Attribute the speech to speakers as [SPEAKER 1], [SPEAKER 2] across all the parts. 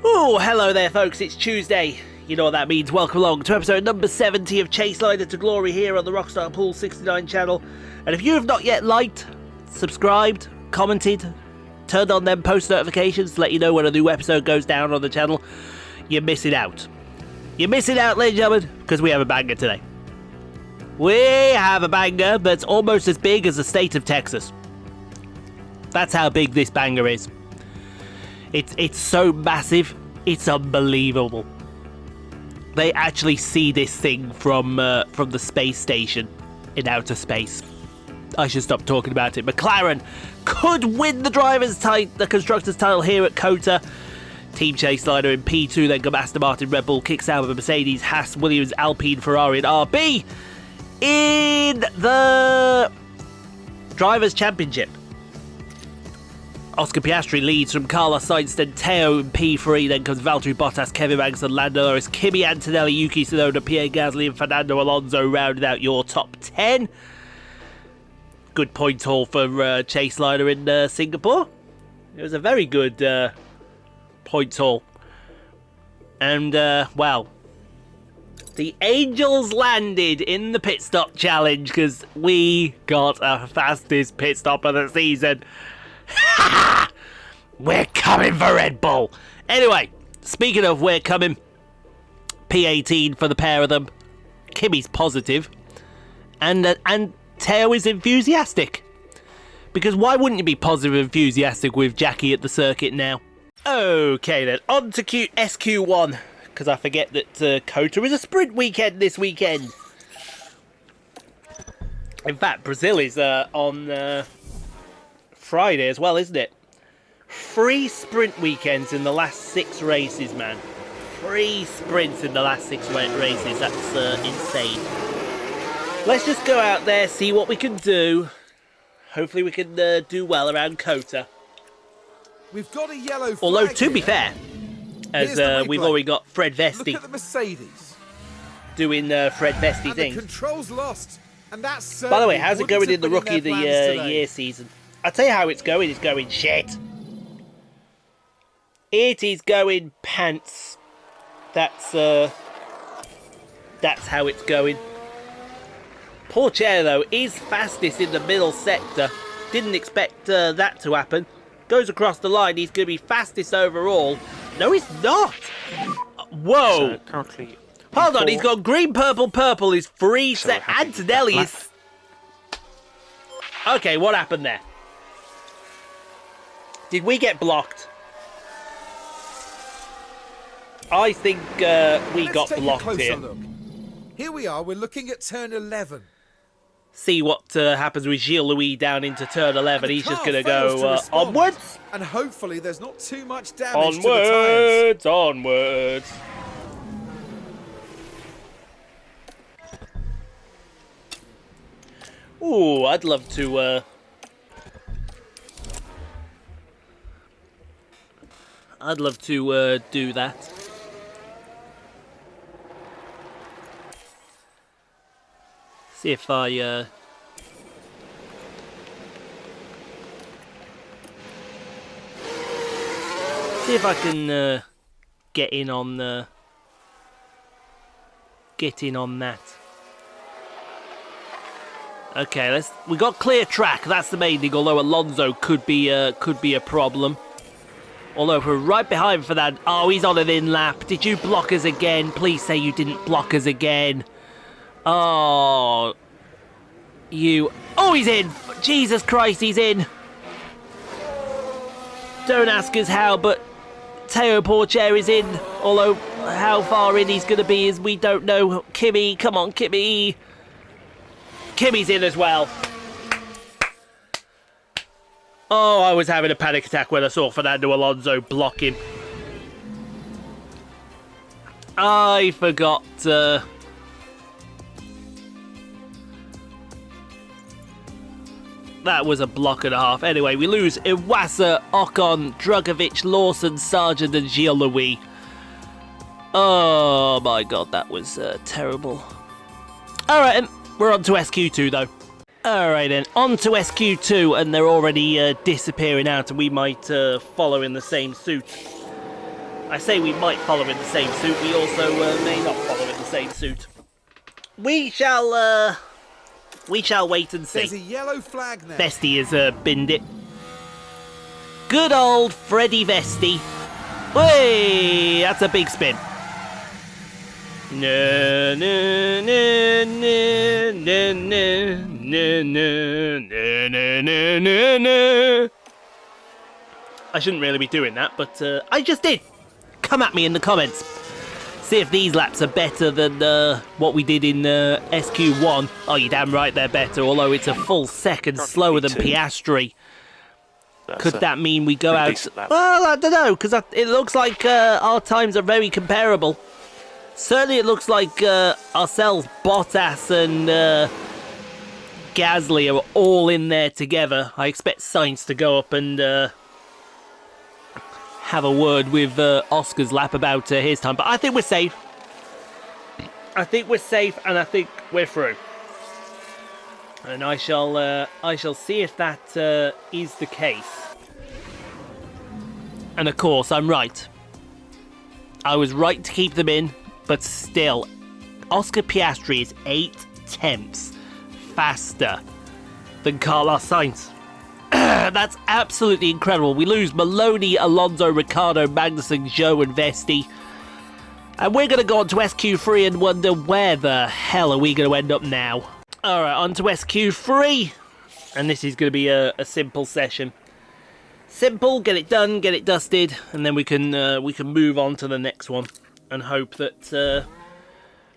[SPEAKER 1] Oh, hello there folks, it's Tuesday. You know what that means. Welcome along to episode number 70 of Chaseliner to Glory here on the Rockstar Pool 69 channel. And if you have not yet liked, subscribed, commented, turned on them post notifications to let you know when a new episode goes down on the channel, you're missing out. You're missing out, ladies and gentlemen, because we have a banger today. We have a banger that's almost as big as the state of Texas. That's how big this banger is. It's so massive, it's unbelievable. They actually see this thing from the space station in outer space. I should stop talking about it. McLaren could win the constructors' title here at COTA. Team Chaseliner in P2, then come Aston Martin, Red Bull, kicks out of Mercedes, Haas, Williams, Alpine, Ferrari, and RB in the Drivers' Championship. Oscar Piastri leads from Carlos Sainz, then Theo in P3, then comes Valtteri Bottas, Kevin Magnussen, Lando Norris, Kimi, Antonelli, Yuki Tsunoda, Pierre Gasly and Fernando Alonso rounded out your top 10. Good point haul for Chaseliner in Singapore. It was a very good point haul. And, well, the Angels landed in the pit stop challenge because we got our fastest pit stop of the season. We're coming for Red Bull. Anyway, speaking of we're coming, P18 for the pair of them. Kimi's positive, and Theo is enthusiastic. Because why wouldn't you be positive and enthusiastic with Jackie at the circuit now? Okay then, on to SQ1, because I forget that COTA is a sprint weekend this weekend. In fact, Brazil is on Friday as well, isn't it? 3 sprint weekends in the last 6 races, man. 3 sprints in the last 6 races. That's insane. Let's just go out there, see what we can do. Hopefully we can do well around COTA.
[SPEAKER 2] We've got a yellow flag.
[SPEAKER 1] Although, to be fair, as we've already got Fred Vesti.
[SPEAKER 2] Look at the Mercedes
[SPEAKER 1] doing Fred Vesti
[SPEAKER 2] and
[SPEAKER 1] things.
[SPEAKER 2] The controls lost, and that's.
[SPEAKER 1] By the way, how's it going in the Rookie of the Year season? I'll tell you how it's going. It's going shit. It is going pants. That's how it's going. Pourchaire, though, is fastest in the middle sector. Didn't expect that to happen. Goes across the line. He's going to be fastest overall. No, he's not. Whoa.
[SPEAKER 3] Currently
[SPEAKER 1] hold on. He's got green, purple, purple. Is free. So Antonelli is. Okay, what happened there? Did we get blocked? I think we got blocked here.
[SPEAKER 2] Look. Here we are. We're looking at turn 11.
[SPEAKER 1] See what happens with Gilles-Louis down into turn 11. He's just going to go onwards.
[SPEAKER 2] And hopefully there's not too much damage to the tyres.
[SPEAKER 1] Onwards. Ooh, I'd love to... I'd love to do that. See if I can get in on that. Okay, we got clear track. That's the main thing. Although Alonso could be a problem. Although we're right behind for that. Oh, he's on an in lap. Did you block us again? Please say you didn't block us again. Oh, oh, he's in. Jesus Christ, he's in. Don't ask us how, but Theo Pourchaire is in. Although how far in he's going to be is we don't know. Kimi, come on, Kimi. Kimi's in as well. Oh, I was having a panic attack when I saw Fernando Alonso block him. I forgot. That was a block and a half. Anyway, we lose Iwasa, Ocon, Drugovic, Lawson, Sargent, and Gilles-Louis. Oh my god, that was terrible. Alright, we're on to SQ2 though. Alright then, on to SQ2, and they're already disappearing out, and we might follow in the same suit. I say we might follow in the same suit. We also may not follow in the same suit. We shall wait and see.
[SPEAKER 2] There's a yellow flag now.
[SPEAKER 1] Vesti has binned it. Good old Freddy Vesti. Hey, that's a big spin. No, no, no, no, no, no, no, no, no, no, no, no. I shouldn't really be doing that, but I just did. Come at me in the comments. See if these laps are better than what we did in SQ1. Oh, you're damn right they're better, although it's a full second slower than Piastri. Could that mean we go out? Well, I don't know, because it looks like our times are very comparable. Certainly it looks like ourselves, Bottas and Gasly are all in there together. I expect Sainz to go up and have a word with Oscar's lap about his time. But I think we're safe. I think we're safe and I think we're through. And I shall see if that is the case. And of course, I'm right. I was right to keep them in, but still, Oscar Piastri is 8/10 faster than Carlos Sainz. That's absolutely incredible. We lose Maloney, Alonso, Ricciardo, Magnussen, Zhou and Vesti. And we're going to go on to SQ3 and wonder where the hell are we going to end up now. Alright, on to SQ3. And this is going to be a simple session. Simple, get it done, get it dusted, and then we can move on to the next one. And hope that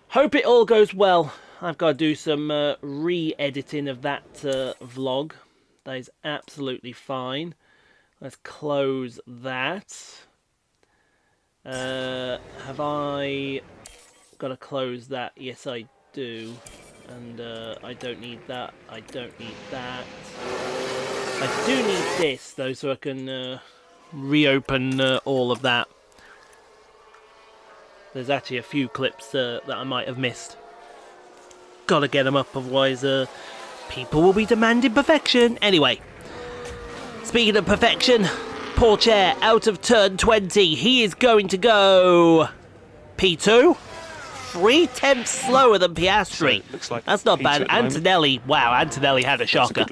[SPEAKER 1] hope it all goes well. I've got to do some re-editing of that vlog. That is absolutely fine. Let's close that. Have I got to close that? Yes, I do. And I don't need that. I don't need that. I do need this, though, so I can reopen all of that. There's actually a few clips that I might have missed. Gotta get them up, otherwise people will be demanding perfection. Anyway, speaking of perfection, Pourchaire out of turn 20. He is going to go P2. 3/10 slower than Piastri.
[SPEAKER 3] So like
[SPEAKER 1] that's not
[SPEAKER 3] P2
[SPEAKER 1] bad. Antonelli, wow, Antonelli had a shocker.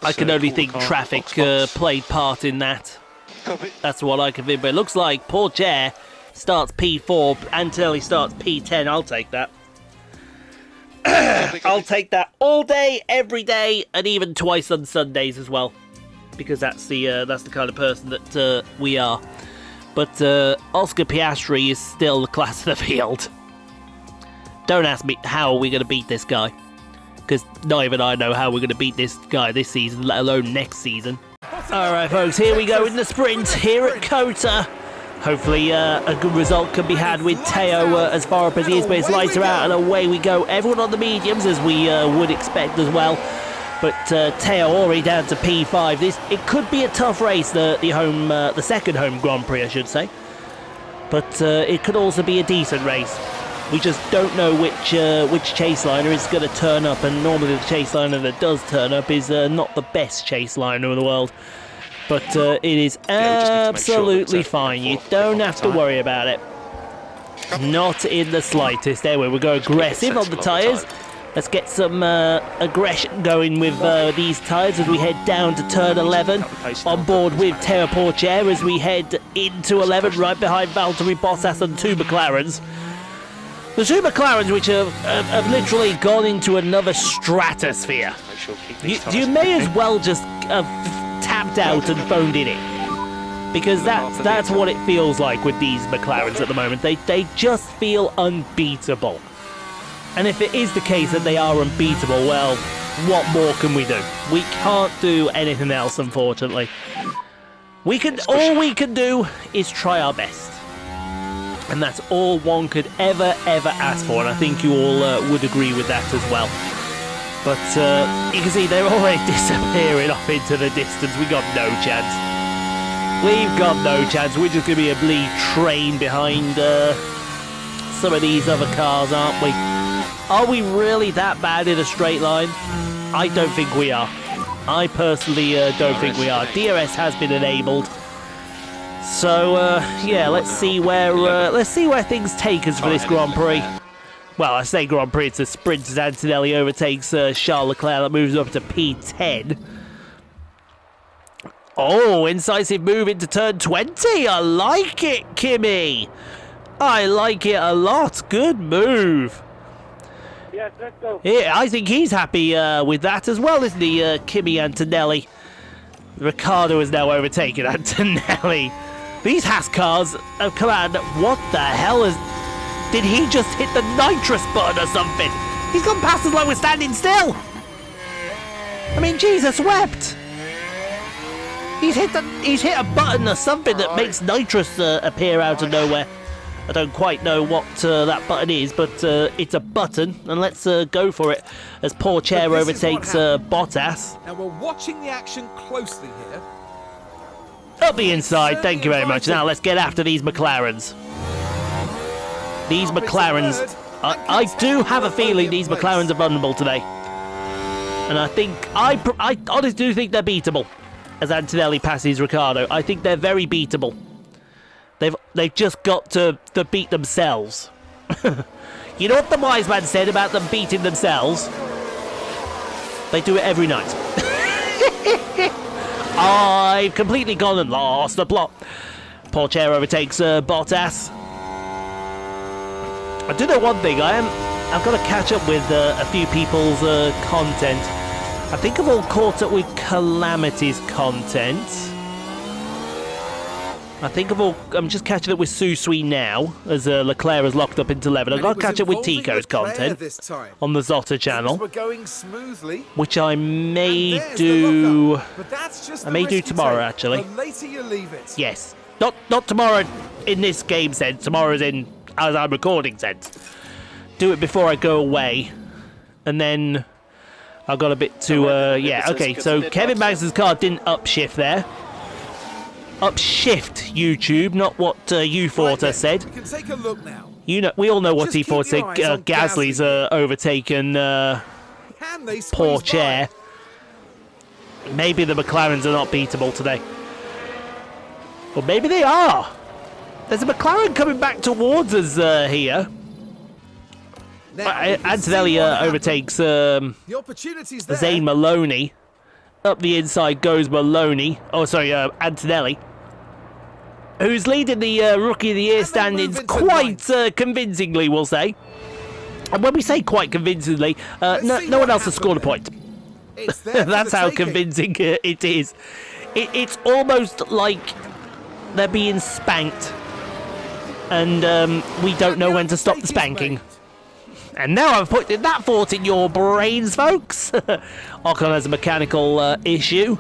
[SPEAKER 1] I can only think traffic played part in that. That's what I can think. But it looks like Pourchaire starts P4, Antonelli starts P10. I'll take that. I'll take that all day, every day, and even twice on Sundays as well, because that's the kind of person that we are. But Oscar Piastri is still the class of the field. Don't ask me how we're going to beat this guy, because not even I know how we're going to beat this guy this season, let alone next season. Alright folks, here we go in the sprint here at Kota. Hopefully a good result can be had with Theo as far up as he is, but his lights are out and away we go. Everyone on the mediums, as we would expect as well. But Theo already down to P5. It could be a tough race, the second home Grand Prix, I should say. But it could also be a decent race. We just don't know which Chaseliner is going to turn up, and normally the Chaseliner that does turn up is not the best Chaseliner in the world. But it is absolutely fine. You don't have to worry about it. Not in the slightest. There we go, aggressive on the tyres. Let's get some aggression going with these tyres as we head down to turn 11. On board with Theo Pourchaire as we head into 11, right behind Valtteri Bottas and two McLarens. The two McLarens which have literally gone into another stratosphere. You may as well just have tapped out and phoned it in. Because that's what it feels like with these McLarens at the moment. They just feel unbeatable. And if it is the case that they are unbeatable, well, what more can we do? We can't do anything else, unfortunately. All we can do is try our best. And that's all one could ever ask for, and I think you all would agree with that as well. But you can see they're already disappearing off into the distance. We got no chance. We've got no chance. We're just going to be a bleed train behind some of these other cars, aren't we? Are we really that bad in a straight line? I don't think we are. I personally don't think we are. DRS has been enabled. So yeah, let's see where things take us for this Grand Prix. Well, I say Grand Prix, it's a sprint as Antonelli overtakes Charles Leclerc. That moves up to P10. Oh, incisive move into turn 20. I like it, Kimi. I like it a lot. Good move.
[SPEAKER 3] Yes, let's go.
[SPEAKER 1] Yeah, I think he's happy with that as well, isn't he, Kimi Antonelli? Ricciardo has now overtaken Antonelli. These Haas cars, oh come on, what the hell is... Did he just hit the nitrous button or something? He's gone past as long as standing still. I mean, Jesus wept. He's hit a button or something that makes nitrous appear out of nowhere. I don't quite know what that button is, but it's a button, and let's go for it as Pourchaire overtakes Bottas.
[SPEAKER 2] Now we're watching the action closely here.
[SPEAKER 1] Up the inside, thank you very much. Now let's get after these McLarens. These McLarens, I do have a feeling these McLarens are vulnerable today. And I think, I honestly do think they're beatable. As Antonelli passes Ricciardo, I think they're very beatable. They've just got to beat themselves. You know what the wise man said about them beating themselves? They do it every night. I've completely gone and lost the plot. Pourchaire overtakes Bottas. I do know one thing. I've got to catch up with a few people's content. I think I've all caught up with Calamity's content. I'm just catching up with Susui now, as Leclerc is locked up into 11. I've got to catch up with Tico's content on the Zotta channel, which I may do. I may do tomorrow, actually. Yes, not tomorrow in this game sense. Tomorrow's in as I'm recording sense. Do it before I go away, and then I've got a bit to. Yeah, okay. So Kevin Magnussen's car didn't upshift there. Upshift YouTube, not what you thought I said.
[SPEAKER 2] We can take a look now.
[SPEAKER 1] You know, we all know what he thought said. Gasly's overtaken Pourchaire. Maybe the McLarens are not beatable today. Or maybe they are. There's a McLaren coming back towards us here. Antonelli overtakes Zane Maloney. Up the inside goes Maloney. Oh, sorry, Antonelli. Who's leading the Rookie of the Year standings quite convincingly, we'll say. And when we say quite convincingly, no one else has scored a point. That's how convincing it is. It's almost like they're being spanked. And we don't know when to stop the spanking. And now I've put that thought in your brains, folks. Ocon has a mechanical issue.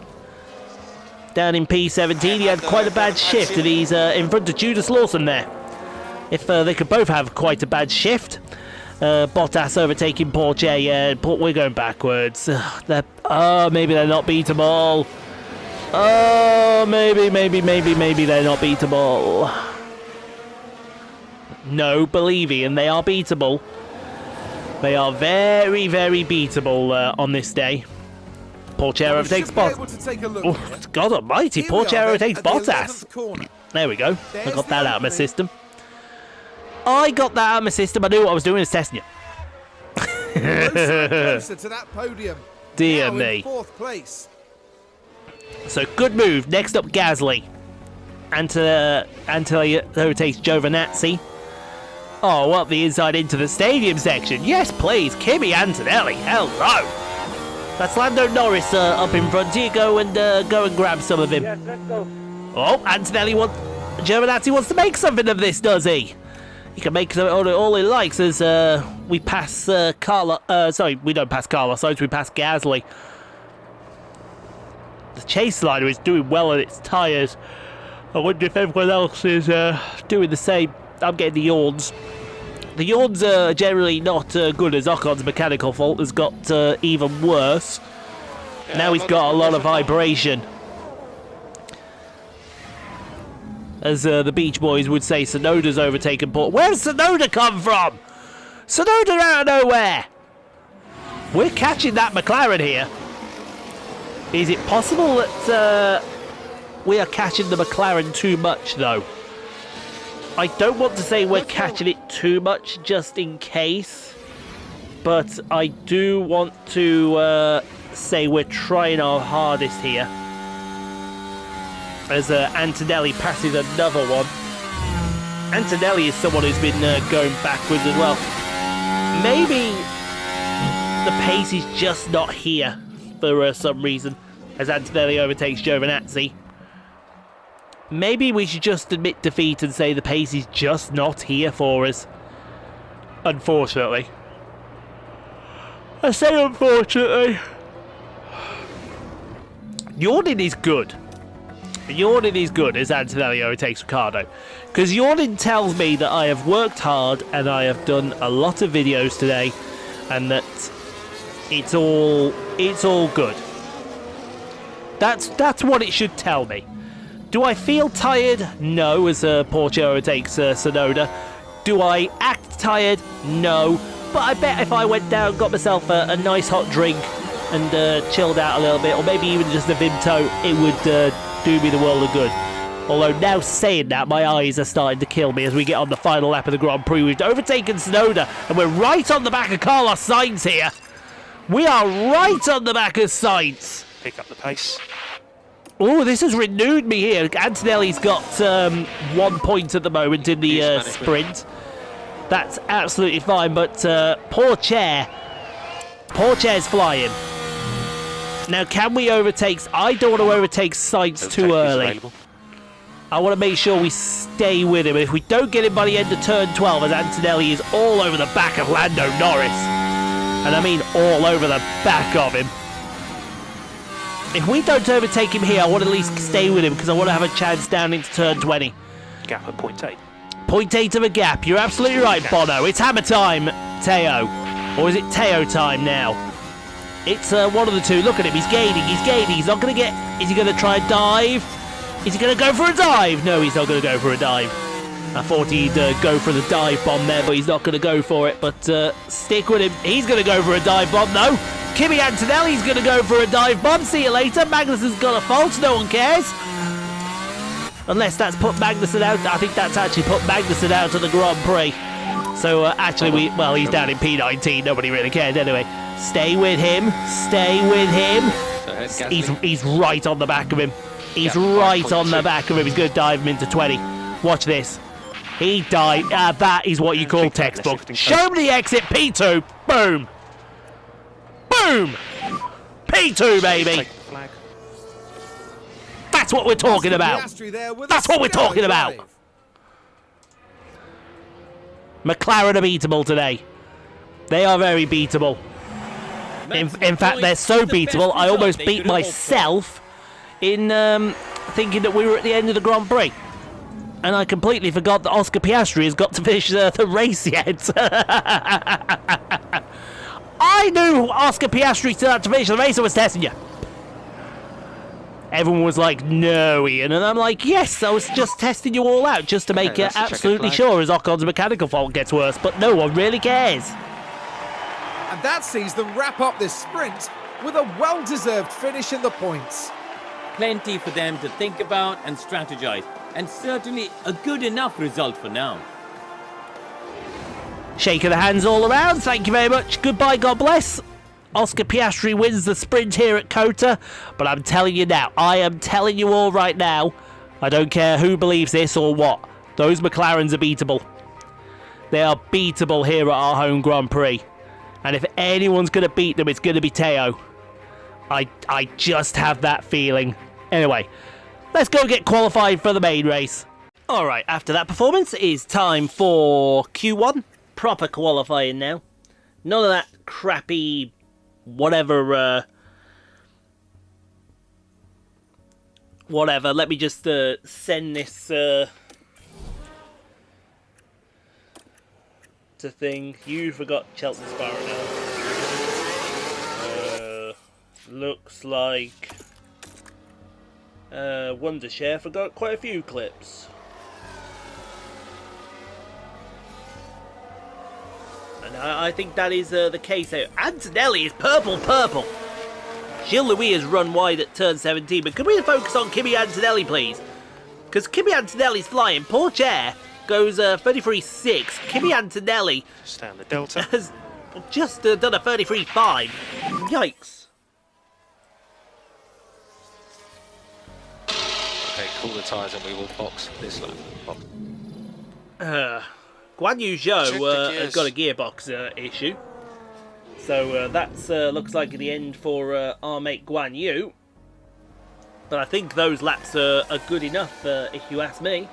[SPEAKER 1] Down in P17, he had quite a bad shift, and he's in front of Judas Lawson there. If they could both have quite a bad shift. Bottas overtaking Pourchaire, yeah, we're going backwards. Maybe they're not beatable. Maybe they're not beatable. No, believe me, and they are beatable. They are very, very beatable on this day. Pourchaire overtakes Bottas. Oh, God almighty, Pourchaire overtakes Bottas. There we go. I got that out of my system. I got that out of my system. I knew what I was doing, is testing you.
[SPEAKER 2] Closer to that podium.
[SPEAKER 1] Dear
[SPEAKER 2] now
[SPEAKER 1] me.
[SPEAKER 2] In fourth place.
[SPEAKER 1] So, good move. Next up, Gasly. Antonelli overtakes Giovinazzi. Oh, up the inside into the stadium section. Yes, please. Kimi Antonelli. Hello. That's Lando Norris up in front. Here, go and grab some of him.
[SPEAKER 3] Yes, let's go.
[SPEAKER 1] Oh, Giovinazzi wants to make something of this, does he? He can make all he likes as we pass sorry, we don't pass Carlos Sainz, we pass Gasly. The Chaseliner is doing well on its tyres. I wonder if everyone else is doing the same. I'm getting the yawns. The yawns are generally not good, as Ocon's mechanical fault has got even worse. Yeah, now he's got a lot of vibration. As the Beach Boys would say, Sonoda's overtaken Port. Where's Sonoda come from? Sonoda out of nowhere. We're catching that McLaren here. Is it possible that we are catching the McLaren too much, though. I don't want to say we're catching it too much, just in case. But I do want to say we're trying our hardest here. As Antonelli passes another one. Antonelli is someone who's been going backwards as well. Maybe the pace is just not here for some reason, as Antonelli overtakes Giovinazzi. Maybe we should just admit defeat and say the pace is just not here for us. Unfortunately. I say unfortunately. Yawning is good. Yawning is good as Antonelli overtakes Ricciardo. Because yawning tells me that I have worked hard and I have done a lot of videos today. And that it's all good. That's what it should tell me. Do I feel tired? No, as Pourchaire overtakes Sonoda. Do I act tired? No. But I bet if I went down, got myself a nice hot drink and chilled out a little bit, or maybe even just a Vimto, it would do me the world of good. Although now saying that, my eyes are starting to kill me as we get on the final lap of the Grand Prix. We've overtaken Sonoda, and we're right on the back of Carlos Sainz here. We are right on the back of Sainz.
[SPEAKER 4] Pick up the pace.
[SPEAKER 1] Oh, this has renewed me here. Antonelli's got 1 point at the moment in the sprint. That's absolutely fine, but Pourchaire's flying. Now, can we overtake... I don't want to overtake Sainz too early. I want to make sure we stay with him. If we don't get him by the end of turn 12, as Antonelli is all over the back of Lando Norris. And I mean all over the back of him. If we don't overtake him here, I want to at least stay with him because I want to have a chance down into turn 20.
[SPEAKER 4] Gap at 0.8.
[SPEAKER 1] 0.8 of a gap. You're absolutely right, Bono. It's hammer time, Theo. Or is it Theo time now? It's one of the two. Look at him. He's gaining. He's gaining. He's not going to get... Is he going to try and dive? Is he going to go for a dive? No, he's not going to go for a dive. I thought he'd go for the dive bomb there, but he's not going to go for it. But stick with him. He's going to go for a dive bomb, though. Kimi Antonelli's going to go for a dive bomb. See you later. Magnussen's got a fault. No one cares. Unless that's put Magnussen out. I think that's actually put Magnussen out of the Grand Prix. So actually, he's down in P19. Nobody really cared anyway. Stay with him. Stay with him. He's right on the back of him. He's right on the back of him. He's going to dive him into 20. Watch this. He died. That is what you call textbook. Show me the exit. P2. Boom. Boom. P2, baby. That's what we're talking about. That's what we're talking about. McLaren are beatable today. They are very beatable. In fact, they're so beatable, I almost beat myself in thinking that we were at the end of the Grand Prix. And I completely forgot that Oscar Piastri has got to finish the race yet. I knew Oscar Piastri still had to finish the race. I was testing you. Everyone was like, no, Ian. And I'm like, yes, I was just testing you all out just to make absolutely sure as Ocon's mechanical fault gets worse. But no one really cares.
[SPEAKER 2] And that sees them wrap up this sprint with a well-deserved finish in the points.
[SPEAKER 5] Plenty for them to think about and strategize. And certainly a good enough result for now.
[SPEAKER 1] Shake of the hands all around. Thank you very much. Goodbye, God bless. Oscar Piastri wins the sprint here at Cota. But I'm telling you now, I am telling you all right now, I don't care who believes this or what, those McLarens are beatable. They are beatable here at our home Grand Prix. And if anyone's going to beat them, it's going to be Theo. I just have that feeling. Anyway, let's go get qualified for the main race. Alright, after that performance, it is time for Q1. Proper qualifying now. None of that crappy whatever. Let me just send this to thing. You forgot Cheltenham Spa now. Looks like Wondershare forgot quite a few clips. And I think that is the case here. Antonelli is purple. Gilles-Louis has run wide at turn 17, but can we focus on Kimi Antonelli, please? Because Kimi Antonelli's flying. Pourchaire goes 33.6. Kimi Antonelli
[SPEAKER 4] Just down the delta.
[SPEAKER 1] has just done a 33.5. Yikes.
[SPEAKER 4] Okay, cool the tyres and we will box this lap. Box.
[SPEAKER 1] Guan Yu
[SPEAKER 4] Check
[SPEAKER 1] Zhou
[SPEAKER 4] the
[SPEAKER 1] has
[SPEAKER 4] gears.
[SPEAKER 1] got a gearbox issue. So that's looks like the end for our mate Guan Yu. But I think those laps are good enough, if you ask me.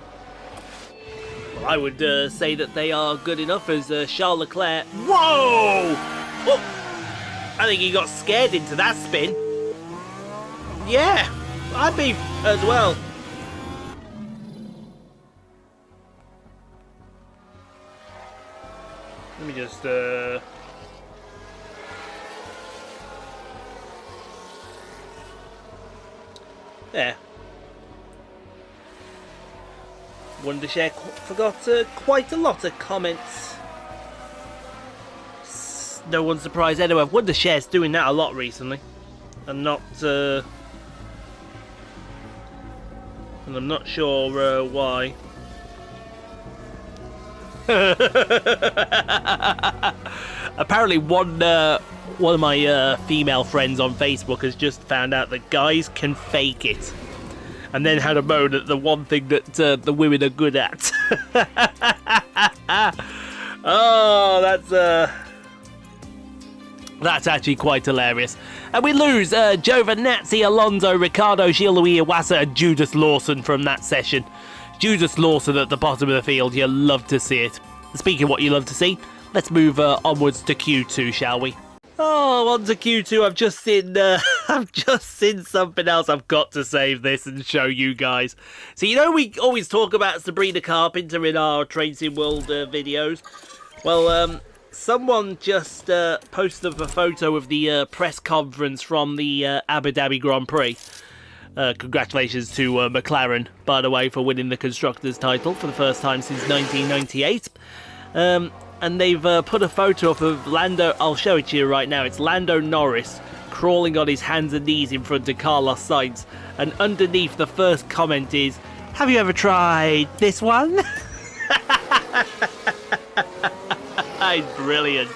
[SPEAKER 1] Well, I would say that they are good enough as Charles Leclerc... Whoa! Oh! I think he got scared into that spin. Yeah, I'd be as well. Let me just... There. Wondershare forgot quite a lot of comments. No one's surprised anyway. Wondershare's doing that a lot recently. And not... and I'm not sure why. Apparently one of my female friends on Facebook has just found out that guys can fake it, and then had a moan at the one thing that the women are good at. Oh, that's actually quite hilarious. And we lose Giovinazzi, Alonso, Ricciardo, Gilles-Louis Iwasa, and Judas Lawson from that session. Judas Lawson at the bottom of the field, you love to see it. Speaking of what you love to see, let's move onwards to Q2, shall we? Oh, on to Q2. I've just seen something else. I've got to save this and show you guys. So you know we always talk about Sabrina Carpenter in our Train Sim World videos. Well, someone just posted a photo of the press conference from the Abu Dhabi Grand Prix. Congratulations to McLaren, by the way, for winning the Constructors' title for the first time since 1998. And they've put a photo up of Lando. I'll show it to you right now. It's Lando Norris crawling on his hands and knees in front of Carlos Sainz. And underneath, the first comment is, "Have you ever tried this one?" It's brilliant.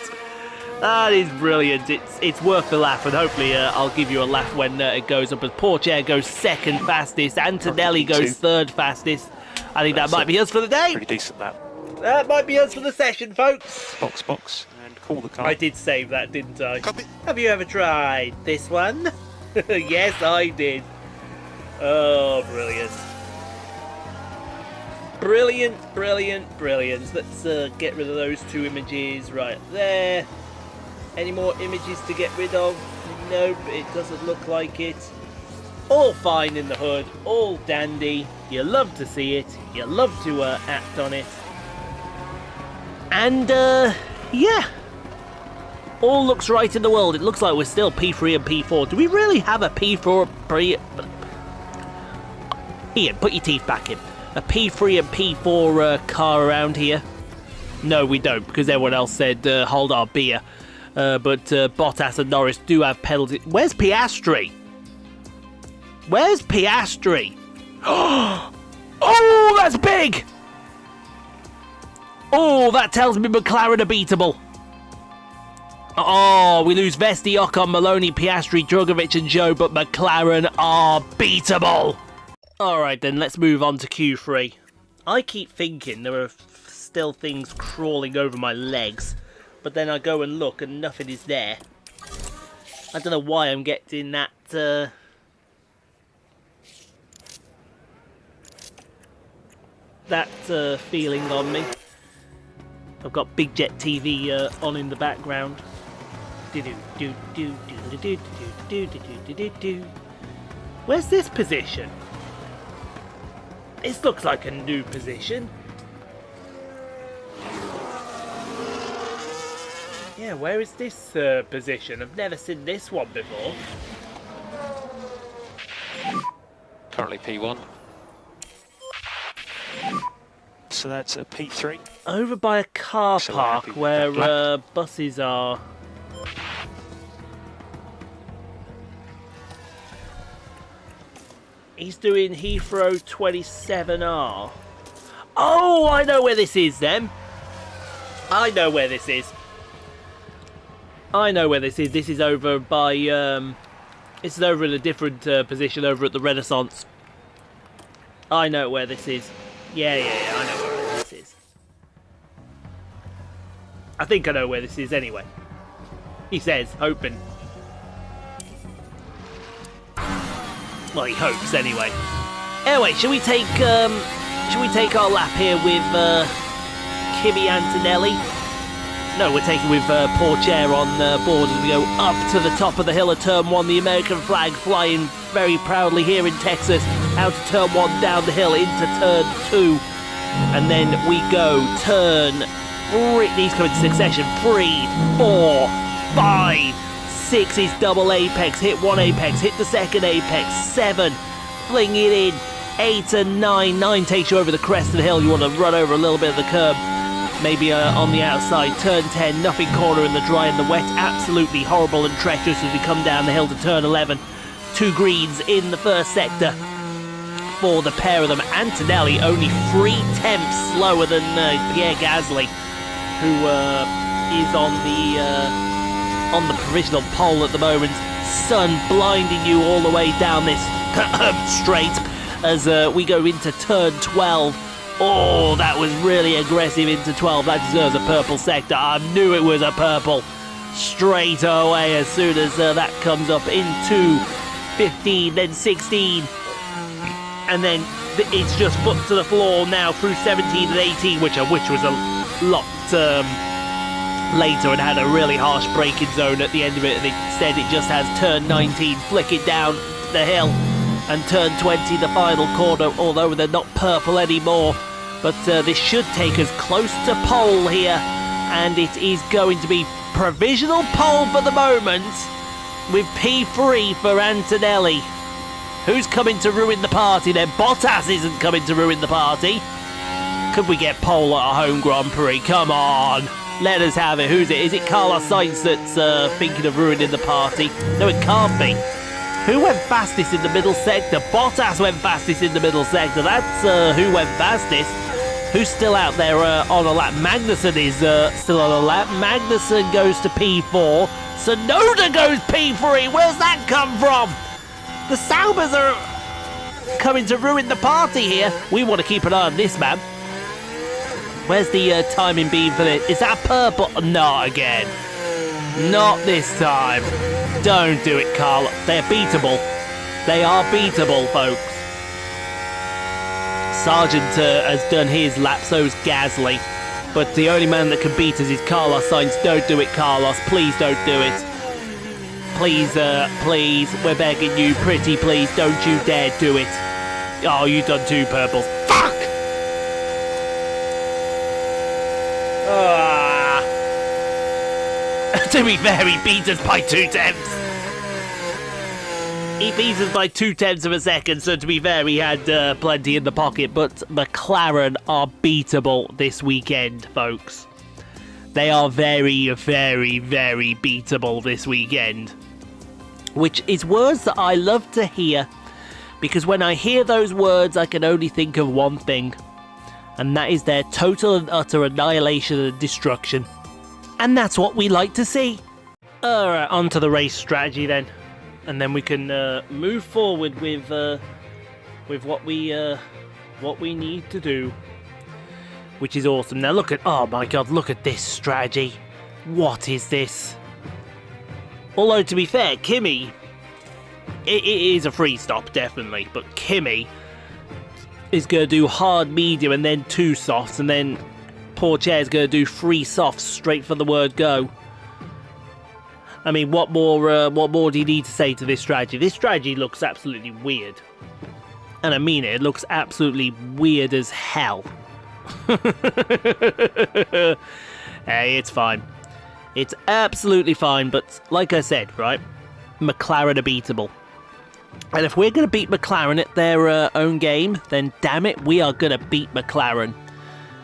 [SPEAKER 1] That is brilliant. It's worth the laugh, and hopefully I'll give you a laugh when it goes up. As Pourchaire goes second fastest, Antonelli goes third fastest. I think that might be us for the day.
[SPEAKER 4] Pretty decent lap.
[SPEAKER 1] That might be us for the session, folks.
[SPEAKER 4] Box, and call the car.
[SPEAKER 1] I did save that, didn't I? Have you ever tried this one? Yes, I did. Oh, brilliant. Brilliant, brilliant, brilliant. Let's get rid of those two images right there. Any more images to get rid of? Nope, it doesn't look like it. All fine in the hood, all dandy. You love to see it. You love to act on it. And, yeah. All looks right in the world. It looks like we're still P3 and P4. Do we really have a P4... Ian, put your teeth back in. A P3 and P4 car around here? No, we don't, because everyone else said, hold our beer. But Bottas and Norris do have penalties. Where's Piastri? Where's Piastri? Oh, that's big! Oh, that tells me McLaren are beatable. Oh, we lose Vesti, Ocon, Maloney, Piastri, Drugovich and Zhou, but McLaren are beatable. Alright then, let's move on to Q3. I keep thinking there are still things crawling over my legs, but then I go and look and nothing is there. I don't know why I'm getting that, feeling on me. I've got Big Jet TV on in the background. Where's this position? This looks like a new position. Yeah, where is this position? I've never seen this one before.
[SPEAKER 4] Currently P1. So that's a P3.
[SPEAKER 1] Over by a car
[SPEAKER 4] So we're happy
[SPEAKER 1] park
[SPEAKER 4] with
[SPEAKER 1] where
[SPEAKER 4] that lap.
[SPEAKER 1] buses are. He's doing Heathrow 27R. Oh, I know where this is then. I know where this is. I know where this is. This is over by, this is over in a different position over at the Renaissance. I know where this is. Yeah, I know where this is. I think I know where this is anyway. He says, hoping. Well, he hopes anyway. Anyway, should we take our lap here with Kimi Antonelli? No, we're taking with Pourchaire on board as we go up to the top of the hill of Turn 1. The American flag flying very proudly here in Texas. Out of Turn 1, down the hill into Turn 2. And then we go Turn 3. These come in succession. 3, 4, 5, 6 is double apex. Hit one apex. Hit the second apex. 7. Fling it in. 8 and 9. 9 takes you over the crest of the hill. You want to run over a little bit of the curb. Maybe on the outside. Turn 10, nothing corner in the dry and the wet. Absolutely horrible and treacherous as we come down the hill to Turn 11. 2 greens in the first sector for the pair of them. Antonelli only 3/10 slower than Pierre Gasly, who is on the provisional pole at the moment. Sun blinding you all the way down this straight as we go into Turn 12. Oh, that was really aggressive into 12. That deserves a purple sector. I knew it was a purple straight away as soon as that comes up into 15, then 16. And then it's just foot to the floor now through 17 and 18, which was a lot later and had a really harsh braking zone at the end of it. And instead it just has Turn 19, flick it down the hill. And Turn 20, the final corner, although they're not purple anymore. But this should take us close to pole here. And it is going to be provisional pole for the moment, with P3 for Antonelli. Who's coming to ruin the party then? Bottas isn't coming to ruin the party. Could we get pole at our home Grand Prix? Come on. Let us have it. Who's it? Is it Carlos Sainz that's thinking of ruining the party? No, it can't be. Who went fastest in the middle sector? Bottas went fastest in the middle sector. That's who went fastest. Who's still out there on a lap? Magnussen is still on a lap. Magnussen goes to P4. Sonoda goes P3. Where's that come from? The Saubers are coming to ruin the party here. We want to keep an eye on this, man. Where's the timing beam for this? Is that purple? Not again. Not this time. Don't do it, Carl. They're beatable. They are beatable, folks. Sargent has done his lap, so's Gasly. But the only man that can beat us is Carlos Sainz. Don't do it, Carlos. Please don't do it. Please, please. We're begging you, pretty please. Don't you dare do it. Oh, you've done 2 purples. Fuck! To be fair, he beat us by 2/10. He beat us by 2/10 of a second, so to be fair, he had plenty in the pocket. But McLaren are beatable this weekend, folks. They are very, very, very beatable this weekend. Which is words that I love to hear, because when I hear those words, I can only think of one thing. And that is their total and utter annihilation and destruction. And that's what we like to see. Alright, on to the race strategy then. And then we can move forward with what we need to do. Which is awesome. Now look at, oh my god, look at this strategy. What is this? Although to be fair, Kimi, it is a free stop, definitely. But Kimi is going to do hard, medium, and then 2 softs, and then Pourchaire is going to do 3 softs straight for the word go. I mean, what more do you need to say to this strategy? This strategy looks absolutely weird. And I mean it, it looks absolutely weird as hell. Hey, it's fine. It's absolutely fine, but like I said, right? McLaren are beatable. And if we're going to beat McLaren at their own game, then damn it, we are going to beat McLaren.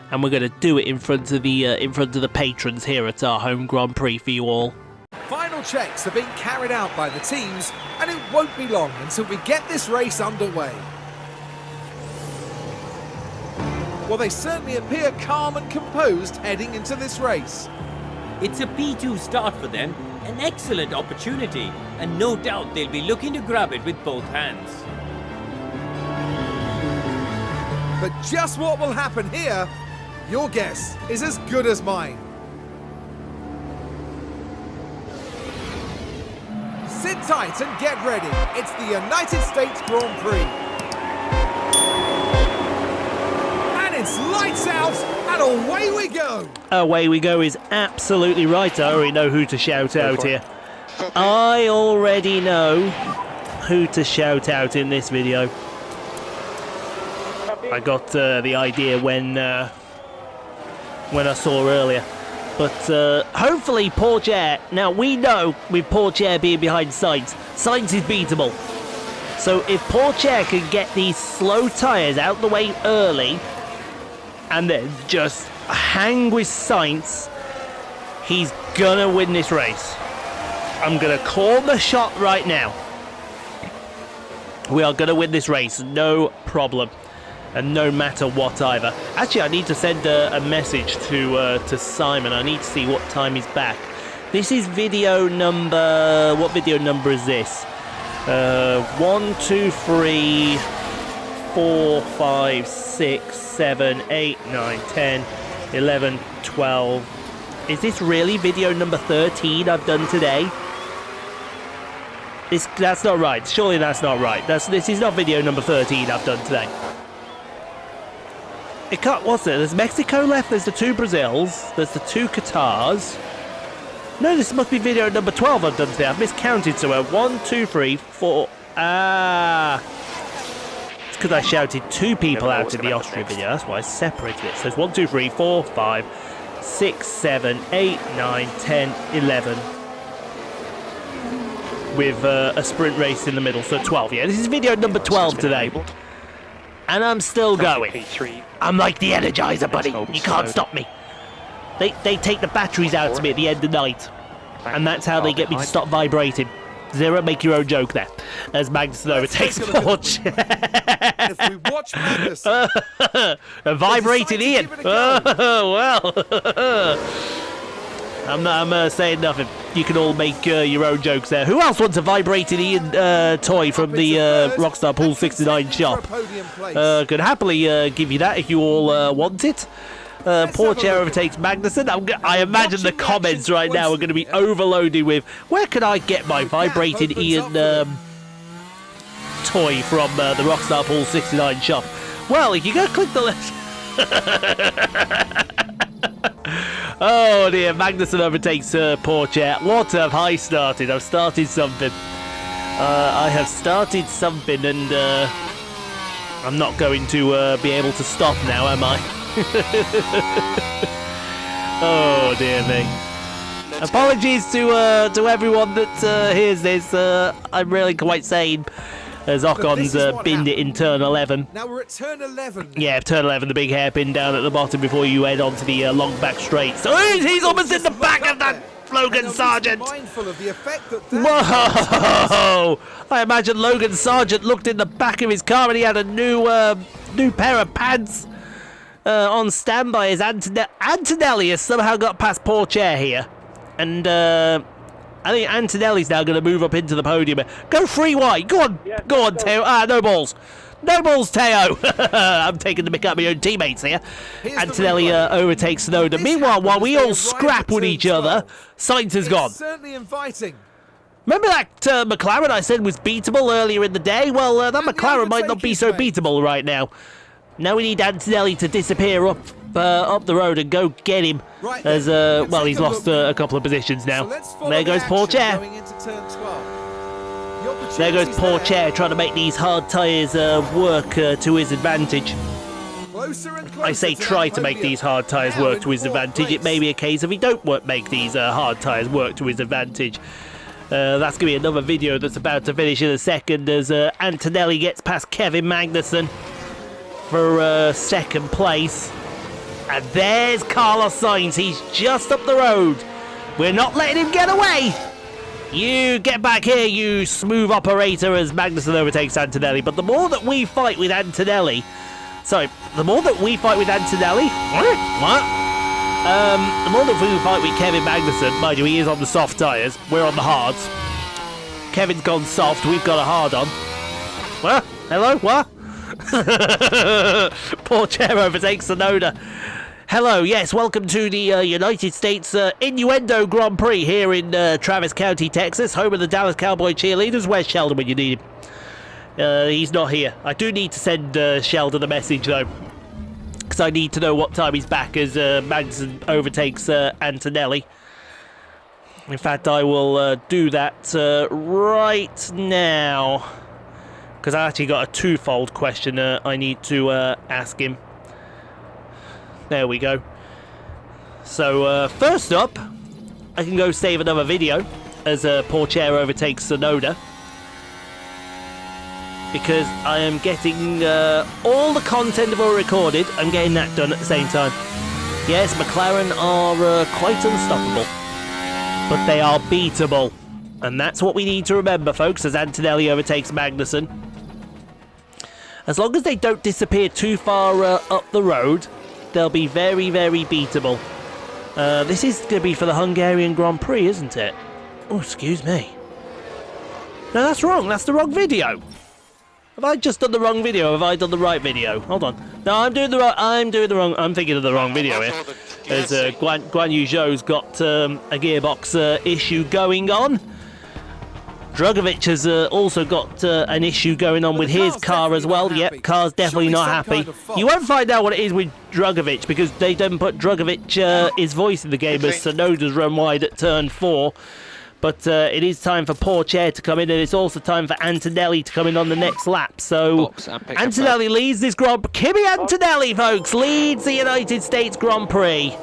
[SPEAKER 1] And we're going to do it in front of the patrons here at our home Grand Prix for you all.
[SPEAKER 2] Final final checks are being carried out by the teams, and it won't be long until we get this race underway. Well, they certainly appear calm and composed heading into this race.
[SPEAKER 5] It's a P2 start for them, an excellent opportunity, and no doubt they'll be looking to grab it with both hands.
[SPEAKER 2] But just what will happen here, your guess is as good as mine. Sit tight and get ready. It's the United States Grand Prix. And it's lights out and away we go.
[SPEAKER 1] Away we go is absolutely right. I already know who to shout out here. I already know who to shout out in this video. I got the idea when I saw earlier. But hopefully Pourchaire, now we know with Pourchaire being behind Sainz is beatable. So if Pourchaire can get these slow tyres out the way early and then just hang with Sainz, he's gonna win this race. I'm gonna call the shot right now. We are gonna win this race, no problem. And no matter what either. Actually, I need to send a message to Simon. I need to see what time he's back. This is video number... What video number is this? 1, 2, 3, 4, 5, 6, 7, 8, 9, 10, 11, 12. Is this really video number 13 I've done today? That's not right. Surely that's not right. This is not video number 13 I've done today. It can't, what's it? There's Mexico left, there's the 2 Brazils, there's the 2 Qatars. No, this must be video number 12 I've done today. I've miscounted somewhere. 1, 2, 3, 4. Ah. It's because I shouted 2 people out in the Austria video. That's why I separated it. So it's 1, 2, 3, 4, 5, 6, 7, 8, 9, 10, 11. With a sprint race in the middle, so 12. Yeah, this is video number 12 today. And I'm still going. I'm like the Energizer Bunny. You can't stop me. They take the batteries out to me at the end of the night. And that's how they get me to stop vibrating. Zero, make your own joke there. As Magnussen overtakes Pourchaire.
[SPEAKER 2] And if we watch Magnussen...
[SPEAKER 1] Vibrating Ian. Oh, well. I'm saying nothing. You can all make your own jokes there. Who else wants a vibrating Ian toy from the Rockstar Pool 69 shop? Could happily give you that if you all want it. Pourchaire overtakes Magnussen. I imagine the comments right now are going to be overloaded with, where can I get my vibrating Ian toy from the Rockstar Pool 69 shop? Well, if you go click the link. Oh dear, Magnussen overtakes Pourchaire. What have I started? I've started something. I have started something, and I'm not going to be able to stop now, am I? Oh dear me. Apologies to everyone that hears this. I'm really quite sane. As Ocon's binned it in turn 11.
[SPEAKER 2] Now we're at turn 11.
[SPEAKER 1] Yeah, turn 11, the big hairpin down at the bottom before you head on to the long back straight. So he's almost in the back of that Logan Sargent.
[SPEAKER 2] Mindful of the effect that
[SPEAKER 1] Whoa! I imagine Logan Sargent looked in the back of his car and he had a new pair of pants on standby. As Antonelli has somehow got past Pourchaire here. And I think Antonelli's now going to move up into the podium. Go free wide. Go on.
[SPEAKER 3] Yeah,
[SPEAKER 1] go on, Theo. No balls. No balls, Theo. I'm taking the mick out of my own teammates here. Antonelli overtakes Snowden. Meanwhile, while we all scrap with each other, Sainz has gone.
[SPEAKER 2] Certainly inviting.
[SPEAKER 1] Remember that McLaren I said was beatable earlier in the day? Well, that McLaren might not be so beatable right now. Now we need Antonelli to disappear up the road and go get him.
[SPEAKER 2] Right,
[SPEAKER 1] as well, he's lost a couple of positions now. There goes Pourchaire. There goes Pourchaire trying to make these hard tyres work to his advantage. I say try to make these hard tyres work to his advantage. It may be a case if he don't make these hard tyres work to his advantage. That's going to be another video that's about to finish in a second as Antonelli gets past Kevin Magnussen for second place. And there's Carlos Sainz. He's just up the road. We're not letting him get away. You get back here, you smooth operator, as Magnussen overtakes Antonelli. But the more that we fight with Antonelli... Sorry, the more that we fight with Antonelli... What? The more that we fight with Kevin Magnussen, mind you, he is on the soft tyres. We're on the hards. Kevin's gone soft, we've got a hard on. What? Hello? What? Pourchaire overtakes Sonoda. Hello, yes, welcome to the United States Innuendo Grand Prix here in Travis County, Texas, home of the Dallas Cowboy cheerleaders. Where's Sheldon when you need him? He's not here. I do need to send Sheldon a message, though, because I need to know what time he's back as Magnussen overtakes Antonelli. In fact, I will do that right now, because I actually got a twofold question I need to ask him. There we go. So, first up, I can go save another video as Pourchaire overtakes Sonoda, because I am getting all the content I've already recorded. I'm getting that done at the same time. Yes, McLaren are quite unstoppable, but they are beatable. And that's what we need to remember, folks, as Antonelli overtakes Magnussen. As long as they don't disappear too far up the road, they'll be very, very beatable. This is going to be for the Hungarian Grand Prix, isn't it? Oh, excuse me. No, that's wrong. That's the wrong video. Have I just done the wrong video? Or have I done the right video? Hold on. No, I'm doing the wrong. I'm thinking of the wrong video here. As Guan Yu Zhou's got a gearbox issue going on. Drugovich has also got an issue going on with his car as well. Yep, car's definitely not happy. You won't find out what it is with Drugovich, because they didn't put Drugovich, his voice in the game, as Sonoda's run wide at turn 4. But it is time for Pourchaire to come in, and it's also time for Antonelli to come in on the next lap. So Antonelli leads this Grand Prix. Kimi Antonelli, folks, leads the United States Grand Prix.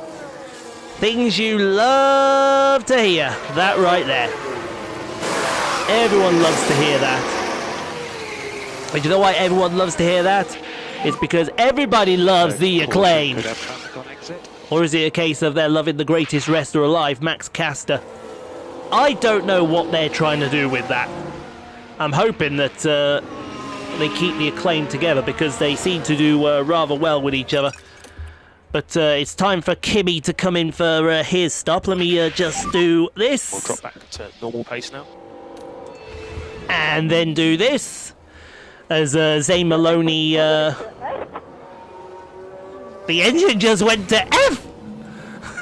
[SPEAKER 1] Things you love to hear. That right there. Everyone loves to hear that. And you know why everyone loves to hear that? It's because everybody loves the acclaim. Or is it a case of they're loving the greatest wrestler alive, Max Caster? I don't know what they're trying to do with that. I'm hoping that they keep the acclaim together, because they seem to do rather well with each other. But it's time for Kimi to come in for his stop. Let me just do this.
[SPEAKER 4] We'll drop back to normal pace now.
[SPEAKER 1] And then do this, as Zane Maloney, the engine just went to F!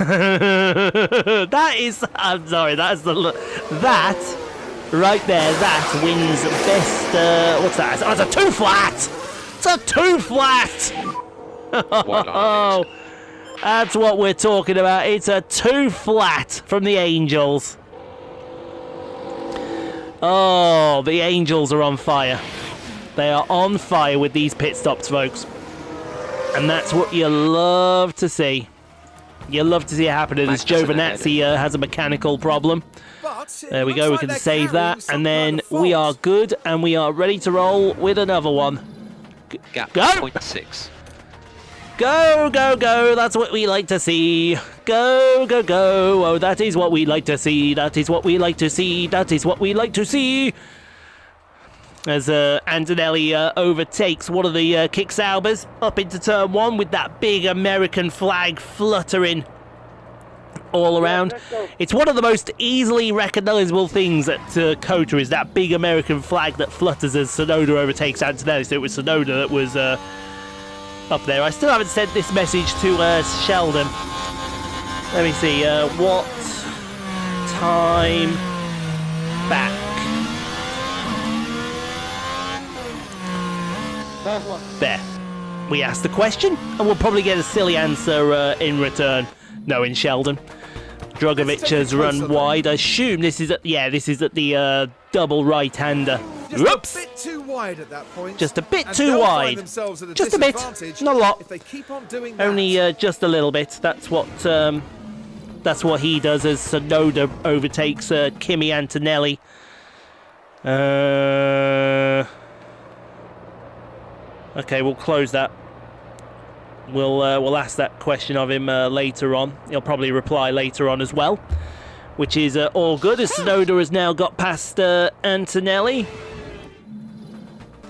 [SPEAKER 1] That is, I'm sorry, that's that, right there, that wins best, what's that? Oh, it's a 2 flat! It's a 2 flat! Oh, that's what we're talking about. It's a 2 flat from the Angels. Oh, the Angels are on fire. They are on fire with these pit stops, folks. And that's what you love to see. You love to see it happening, as Giovinazzi has a mechanical problem. There we go, we can save that. And then we are good, and we are ready to roll with another one.
[SPEAKER 6] Gap
[SPEAKER 1] Go!
[SPEAKER 6] 0.6.
[SPEAKER 1] Go, go, go, that's what we like to see. Go, go, go, oh, that is what we like to see. That is what we like to see. That is what we like to see. As Antonelli overtakes one of the Kicksaubers up into turn 1 with that big American flag fluttering all around. It's one of the most easily recognisable things at COTA, is that big American flag that flutters as Sonoda overtakes Antonelli. So it was Sonoda that was up there. I still haven't sent this message to Sheldon. Let me see, what time back? There. We asked the question, and we'll probably get a silly answer in return. Knowing Sheldon. Drugovich has run wide. I assume this is at, yeah, this is at the double right-hander. Whoops!
[SPEAKER 2] Just a bit too wide at that point.
[SPEAKER 1] Just a bit too wide. Just a bit, not a lot.
[SPEAKER 2] If they keep on doing that.
[SPEAKER 1] Only just a little bit. That's what he does as Sonoda overtakes Kimi Antonelli. Okay, we'll close that. We'll ask that question of him later on. He'll probably reply later on as well. which is all good, as Tsunoda has now got past Antonelli.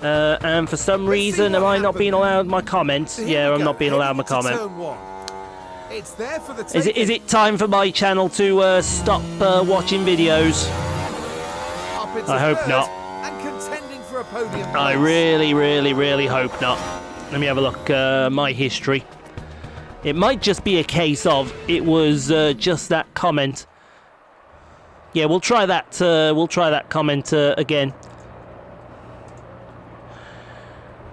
[SPEAKER 1] And for some reason, am I not being allowed my comments? Yeah, I'm not being allowed my comment.
[SPEAKER 2] It's there for the
[SPEAKER 1] Is it time for my channel to stop watching videos? I hope not.
[SPEAKER 2] And contending for a podium
[SPEAKER 1] I
[SPEAKER 2] place.
[SPEAKER 1] really, really, really hope not. Let me have a look. My history. It might just be a case of it was just that comment. Yeah, we'll try that. We'll try that comment again.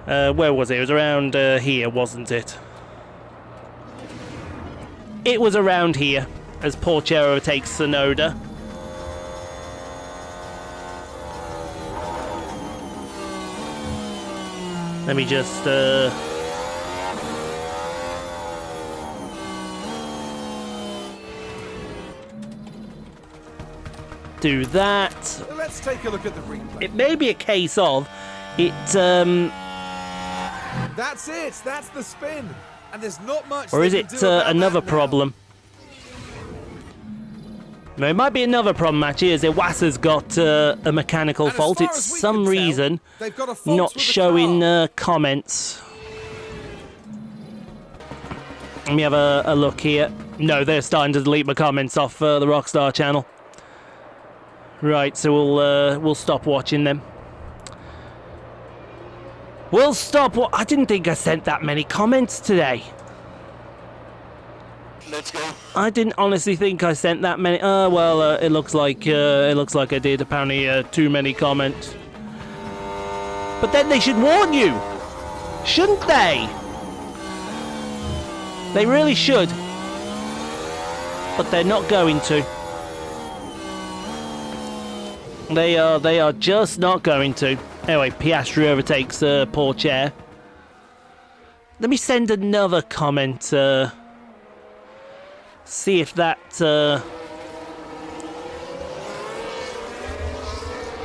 [SPEAKER 1] Where was it? It was around here, wasn't it? It was around here as Pourchaire overtakes Tsunoda. Let me just do that.
[SPEAKER 2] So let's take a look at the replay.
[SPEAKER 1] It may be a case of it.
[SPEAKER 2] That's it. That's the spin. And there's not much.
[SPEAKER 1] Or is
[SPEAKER 2] they
[SPEAKER 1] it
[SPEAKER 2] can do about
[SPEAKER 1] another
[SPEAKER 2] that now.
[SPEAKER 1] problem? No, it might be another problem actually, as Iwasa's got a mechanical
[SPEAKER 2] And as
[SPEAKER 1] fault.
[SPEAKER 2] far
[SPEAKER 1] It's
[SPEAKER 2] as we
[SPEAKER 1] some
[SPEAKER 2] can tell,
[SPEAKER 1] reason
[SPEAKER 2] they've got a fault
[SPEAKER 1] not
[SPEAKER 2] with the
[SPEAKER 1] showing
[SPEAKER 2] car.
[SPEAKER 1] comments. Let me have a look here. No, they're starting to delete my comments off the Rockstar channel. Right, so we'll stop watching them. We'll stop. I didn't think I sent that many comments today.
[SPEAKER 4] Let's go.
[SPEAKER 1] I didn't honestly think I sent that many. Well, it looks like I did. Apparently, too many comments. But then they should warn you, shouldn't they? They really should. But they're not going to. They are just not going to. Anyway, Piastri overtakes Pourchaire. Let me send another comment. See if that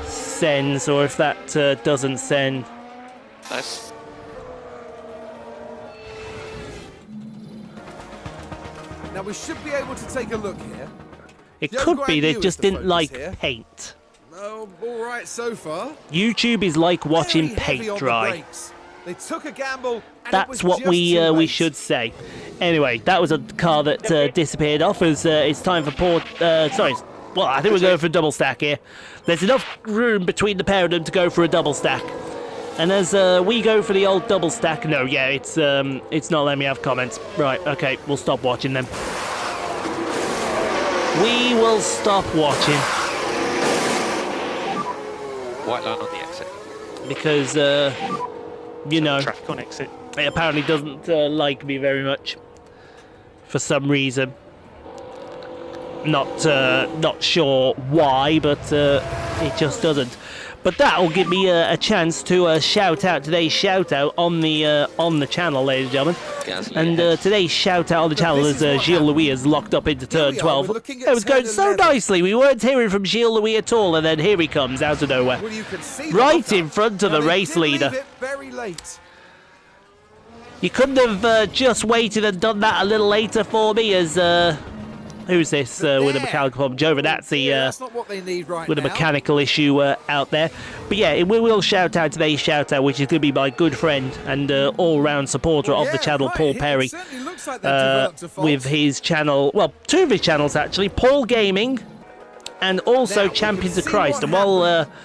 [SPEAKER 1] sends, or if that doesn't send.
[SPEAKER 4] Nice.
[SPEAKER 2] Now we should be able to take a look here.
[SPEAKER 1] It
[SPEAKER 2] Joe
[SPEAKER 1] could be they
[SPEAKER 2] Guanyu is
[SPEAKER 1] just
[SPEAKER 2] the
[SPEAKER 1] didn't
[SPEAKER 2] focus
[SPEAKER 1] like
[SPEAKER 2] here.
[SPEAKER 1] paint.
[SPEAKER 2] Oh, all right so far.
[SPEAKER 1] YouTube is like watching
[SPEAKER 2] Very heavy
[SPEAKER 1] paint
[SPEAKER 2] on the
[SPEAKER 1] dry.
[SPEAKER 2] brakes. They took a gamble. And
[SPEAKER 1] That's
[SPEAKER 2] it was
[SPEAKER 1] what
[SPEAKER 2] just
[SPEAKER 1] we
[SPEAKER 2] too late.
[SPEAKER 1] should say. Anyway, that was a car that disappeared off as it's time for sorry. Well, I think we're going for a double stack here. There's enough room between the pair of them to go for a double stack. And as we go for the old double stack, no, yeah, it's not letting me have comments. Right, okay, we'll stop watching them. We will stop watching
[SPEAKER 4] White line on the exit.
[SPEAKER 1] because you know,
[SPEAKER 4] Traffic on exit.
[SPEAKER 1] it apparently doesn't like me very much for some reason. Not sure why, but it just doesn't. But that'll give me a chance to shout out today's shout out on the channel, ladies and gentlemen. And today's shout out on the channel is Gilles Louis is locked up into turn
[SPEAKER 2] we are,
[SPEAKER 1] 12.
[SPEAKER 2] we're looking at
[SPEAKER 1] It was going
[SPEAKER 2] turn
[SPEAKER 1] so
[SPEAKER 2] 11.
[SPEAKER 1] nicely. We weren't hearing from Gilles Louis at all, and then here he comes out of nowhere.
[SPEAKER 2] Well, you can see the
[SPEAKER 1] Right
[SPEAKER 2] lockup.
[SPEAKER 1] in front of
[SPEAKER 2] Now,
[SPEAKER 1] the
[SPEAKER 2] they
[SPEAKER 1] race
[SPEAKER 2] did leave
[SPEAKER 1] leader.
[SPEAKER 2] it very late.
[SPEAKER 1] You couldn't have just waited and done that a little later for me, as who's this with a mechanical problem? Joe Vanazzi,
[SPEAKER 2] That's not what they need right
[SPEAKER 1] with a
[SPEAKER 2] now.
[SPEAKER 1] mechanical issue out there. But yeah, we will shout out today's shout out, which is going to be my good friend and all-round supporter
[SPEAKER 2] Well,
[SPEAKER 1] of the
[SPEAKER 2] yeah,
[SPEAKER 1] channel,
[SPEAKER 2] right,
[SPEAKER 1] Paul
[SPEAKER 2] it
[SPEAKER 1] Perry,
[SPEAKER 2] certainly looks like they've developed a fault.
[SPEAKER 1] with his channel, well, two of his channels actually, Paul Gaming and also
[SPEAKER 2] Now, we
[SPEAKER 1] Champions
[SPEAKER 2] can
[SPEAKER 1] of
[SPEAKER 2] see
[SPEAKER 1] Christ.
[SPEAKER 2] what
[SPEAKER 1] And while
[SPEAKER 2] happened.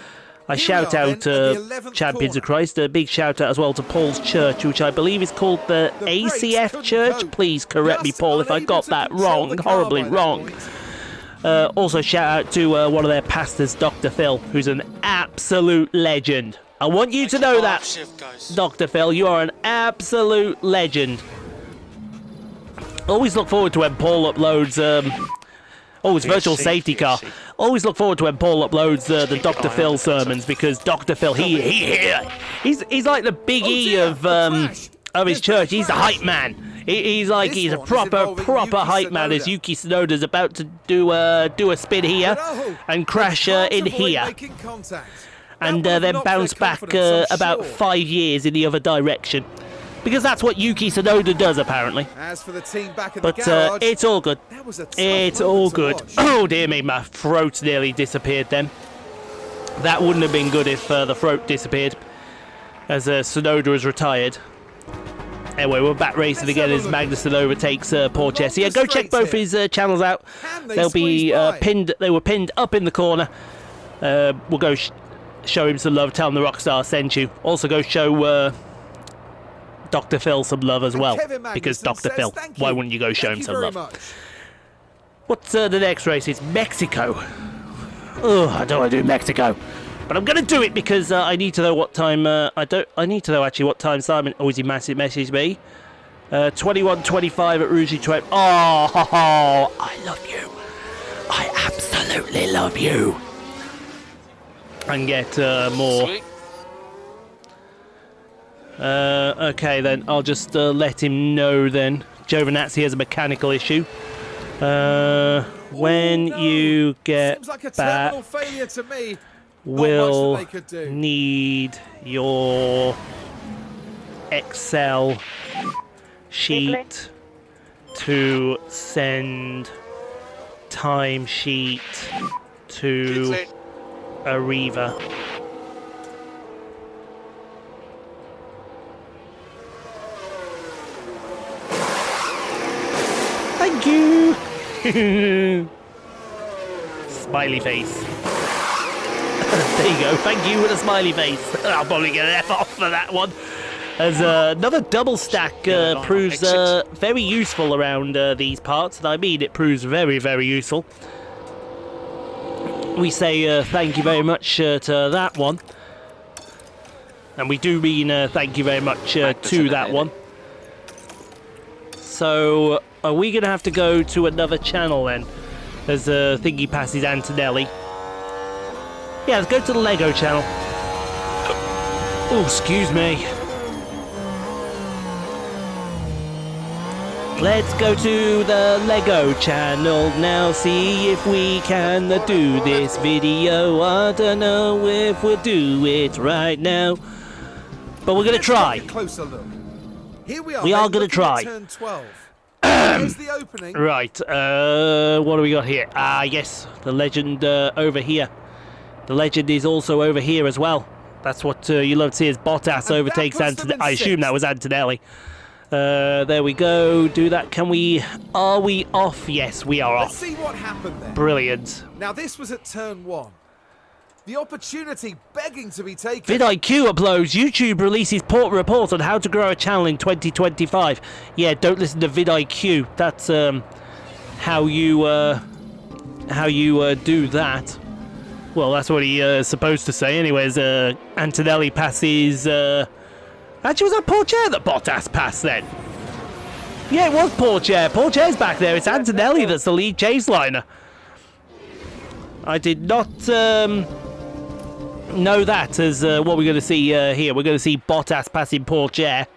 [SPEAKER 1] I
[SPEAKER 2] Here
[SPEAKER 1] shout
[SPEAKER 2] we are
[SPEAKER 1] out
[SPEAKER 2] then at the 11th
[SPEAKER 1] Champions of
[SPEAKER 2] corner.
[SPEAKER 1] Christ, a big shout out as well to Paul's church, which I believe is called the
[SPEAKER 2] brakes
[SPEAKER 1] ACF
[SPEAKER 2] couldn't
[SPEAKER 1] Church.
[SPEAKER 2] cope.
[SPEAKER 1] Please correct me,
[SPEAKER 2] Just
[SPEAKER 1] Paul, if I
[SPEAKER 2] unable
[SPEAKER 1] got
[SPEAKER 2] to
[SPEAKER 1] that
[SPEAKER 2] control
[SPEAKER 1] wrong,
[SPEAKER 2] the car
[SPEAKER 1] horribly
[SPEAKER 2] by that
[SPEAKER 1] wrong.
[SPEAKER 2] point.
[SPEAKER 1] Also, shout out to one of their pastors, Dr. Phil, who's an absolute legend. I want you to know that, Dr. Phil, you are an absolute legend. Always look forward to when Paul uploads. It's virtual safety car. Always look forward to when Paul uploads the Dr. Phil sermons, because Dr. Phil, he's like the Big E
[SPEAKER 2] dear,
[SPEAKER 1] of
[SPEAKER 2] a crash.
[SPEAKER 1] his
[SPEAKER 2] There's
[SPEAKER 1] church.
[SPEAKER 2] been a
[SPEAKER 1] He's the
[SPEAKER 2] crash.
[SPEAKER 1] hype man. He's a
[SPEAKER 2] This one is involving
[SPEAKER 1] proper
[SPEAKER 2] Yuki
[SPEAKER 1] hype man, as
[SPEAKER 2] Tsunoda.
[SPEAKER 1] Yuki Tsunoda's about to do a spin here
[SPEAKER 2] No,
[SPEAKER 1] and crash
[SPEAKER 2] they can't
[SPEAKER 1] in
[SPEAKER 2] avoid
[SPEAKER 1] here,
[SPEAKER 2] making contact. That
[SPEAKER 1] and
[SPEAKER 2] would have
[SPEAKER 1] then
[SPEAKER 2] knocked
[SPEAKER 1] bounce
[SPEAKER 2] their
[SPEAKER 1] back
[SPEAKER 2] confidence, I'm
[SPEAKER 1] about
[SPEAKER 2] sure.
[SPEAKER 1] 5 years in the other direction. because that's what Yuki Tsunoda does apparently.
[SPEAKER 2] As for the team back in
[SPEAKER 1] But
[SPEAKER 2] the garage,
[SPEAKER 1] it's all good.
[SPEAKER 2] that was a tough
[SPEAKER 1] It's
[SPEAKER 2] moment
[SPEAKER 1] all
[SPEAKER 2] to
[SPEAKER 1] good.
[SPEAKER 2] watch.
[SPEAKER 1] Oh dear me, my throat nearly disappeared then. That wouldn't have been good if the throat disappeared, as Tsunoda has retired. Anyway, we're back racing again as Magnussen overtakes Pourchaire. So yeah, go check both his channels out.
[SPEAKER 2] Can they
[SPEAKER 1] They'll be
[SPEAKER 2] squeeze by?
[SPEAKER 1] pinned. They were pinned up in the corner. We'll go show him some love. Tell him the Rockstar sent you. Also go show Dr. Phil some love as well,
[SPEAKER 2] Kevin Magnussen
[SPEAKER 1] because Dr.
[SPEAKER 2] says
[SPEAKER 1] Phil.
[SPEAKER 2] thank
[SPEAKER 1] Why
[SPEAKER 2] you.
[SPEAKER 1] wouldn't you go show
[SPEAKER 2] Thank
[SPEAKER 1] him
[SPEAKER 2] you
[SPEAKER 1] some
[SPEAKER 2] very
[SPEAKER 1] love?
[SPEAKER 2] much.
[SPEAKER 1] What's the next race? It's Mexico. Oh, I don't want to do Mexico, but I'm going to do it because I need to know what time. I need to know actually what time Simon. Oh, he messaged me. 21:25 at Rouge 12. Oh, I love you. I absolutely love you. And get more.
[SPEAKER 4] Sweet.
[SPEAKER 1] Okay, then I'll just let him know then. Giovinazzi has a mechanical issue. When
[SPEAKER 2] no.
[SPEAKER 1] you get
[SPEAKER 2] Seems like a
[SPEAKER 1] back,
[SPEAKER 2] terminal failure to me.
[SPEAKER 1] we'll
[SPEAKER 2] much that they could do.
[SPEAKER 1] need your Excel sheet to send timesheet to
[SPEAKER 4] Late.
[SPEAKER 1] Arriva. Thank you. Smiley face. There you go. Thank you with a smiley face. I'll probably get an F off for that one. As another double stack proves very useful around these parts, and I mean it proves very, very useful. We say thank you very much to that one, and we do mean thank you very much to that one. So, are we going to have to go to another channel then, as Thingy passes Antonelli? Yeah, let's go to the Lego channel. Oh, excuse me. Let's go to the Lego channel now, see if we can do this video. I don't know if we'll do it right now, but we're going to
[SPEAKER 2] Let's
[SPEAKER 1] try.
[SPEAKER 2] take a closer look. Here we are.
[SPEAKER 1] We are
[SPEAKER 2] then,
[SPEAKER 1] gonna
[SPEAKER 2] looking at
[SPEAKER 1] try.
[SPEAKER 2] Turn 12. Here's the opening.
[SPEAKER 1] Right, what do we got here? Ah, yes, the legend over here. The legend is also over here as well. That's what you love to see as Bottas
[SPEAKER 2] And
[SPEAKER 1] overtakes
[SPEAKER 2] that puts them
[SPEAKER 1] Antonelli.
[SPEAKER 2] in
[SPEAKER 1] I assume
[SPEAKER 2] sixth.
[SPEAKER 1] that was Antonelli. There we go. Do that. Can we... Are we off? Yes, we are
[SPEAKER 2] Let's
[SPEAKER 1] off.
[SPEAKER 2] see what happened there.
[SPEAKER 1] Brilliant.
[SPEAKER 2] Now this was at turn 1. The opportunity begging to be taken.
[SPEAKER 1] vidIQ uploads. YouTube releases report on how to grow a channel in 2025. Yeah, don't listen to vidIQ. That's how you do that. Well, that's what he is supposed to say. Anyways, Antonelli passes... Actually, was that Pourchaire that Bottas passed then? Yeah, it was Pourchaire. Pourchaire's back there. It's Antonelli that's the lead Chaseliner. I did not know that as what we're going to see here. We're going to see Bottas passing Pourchaire.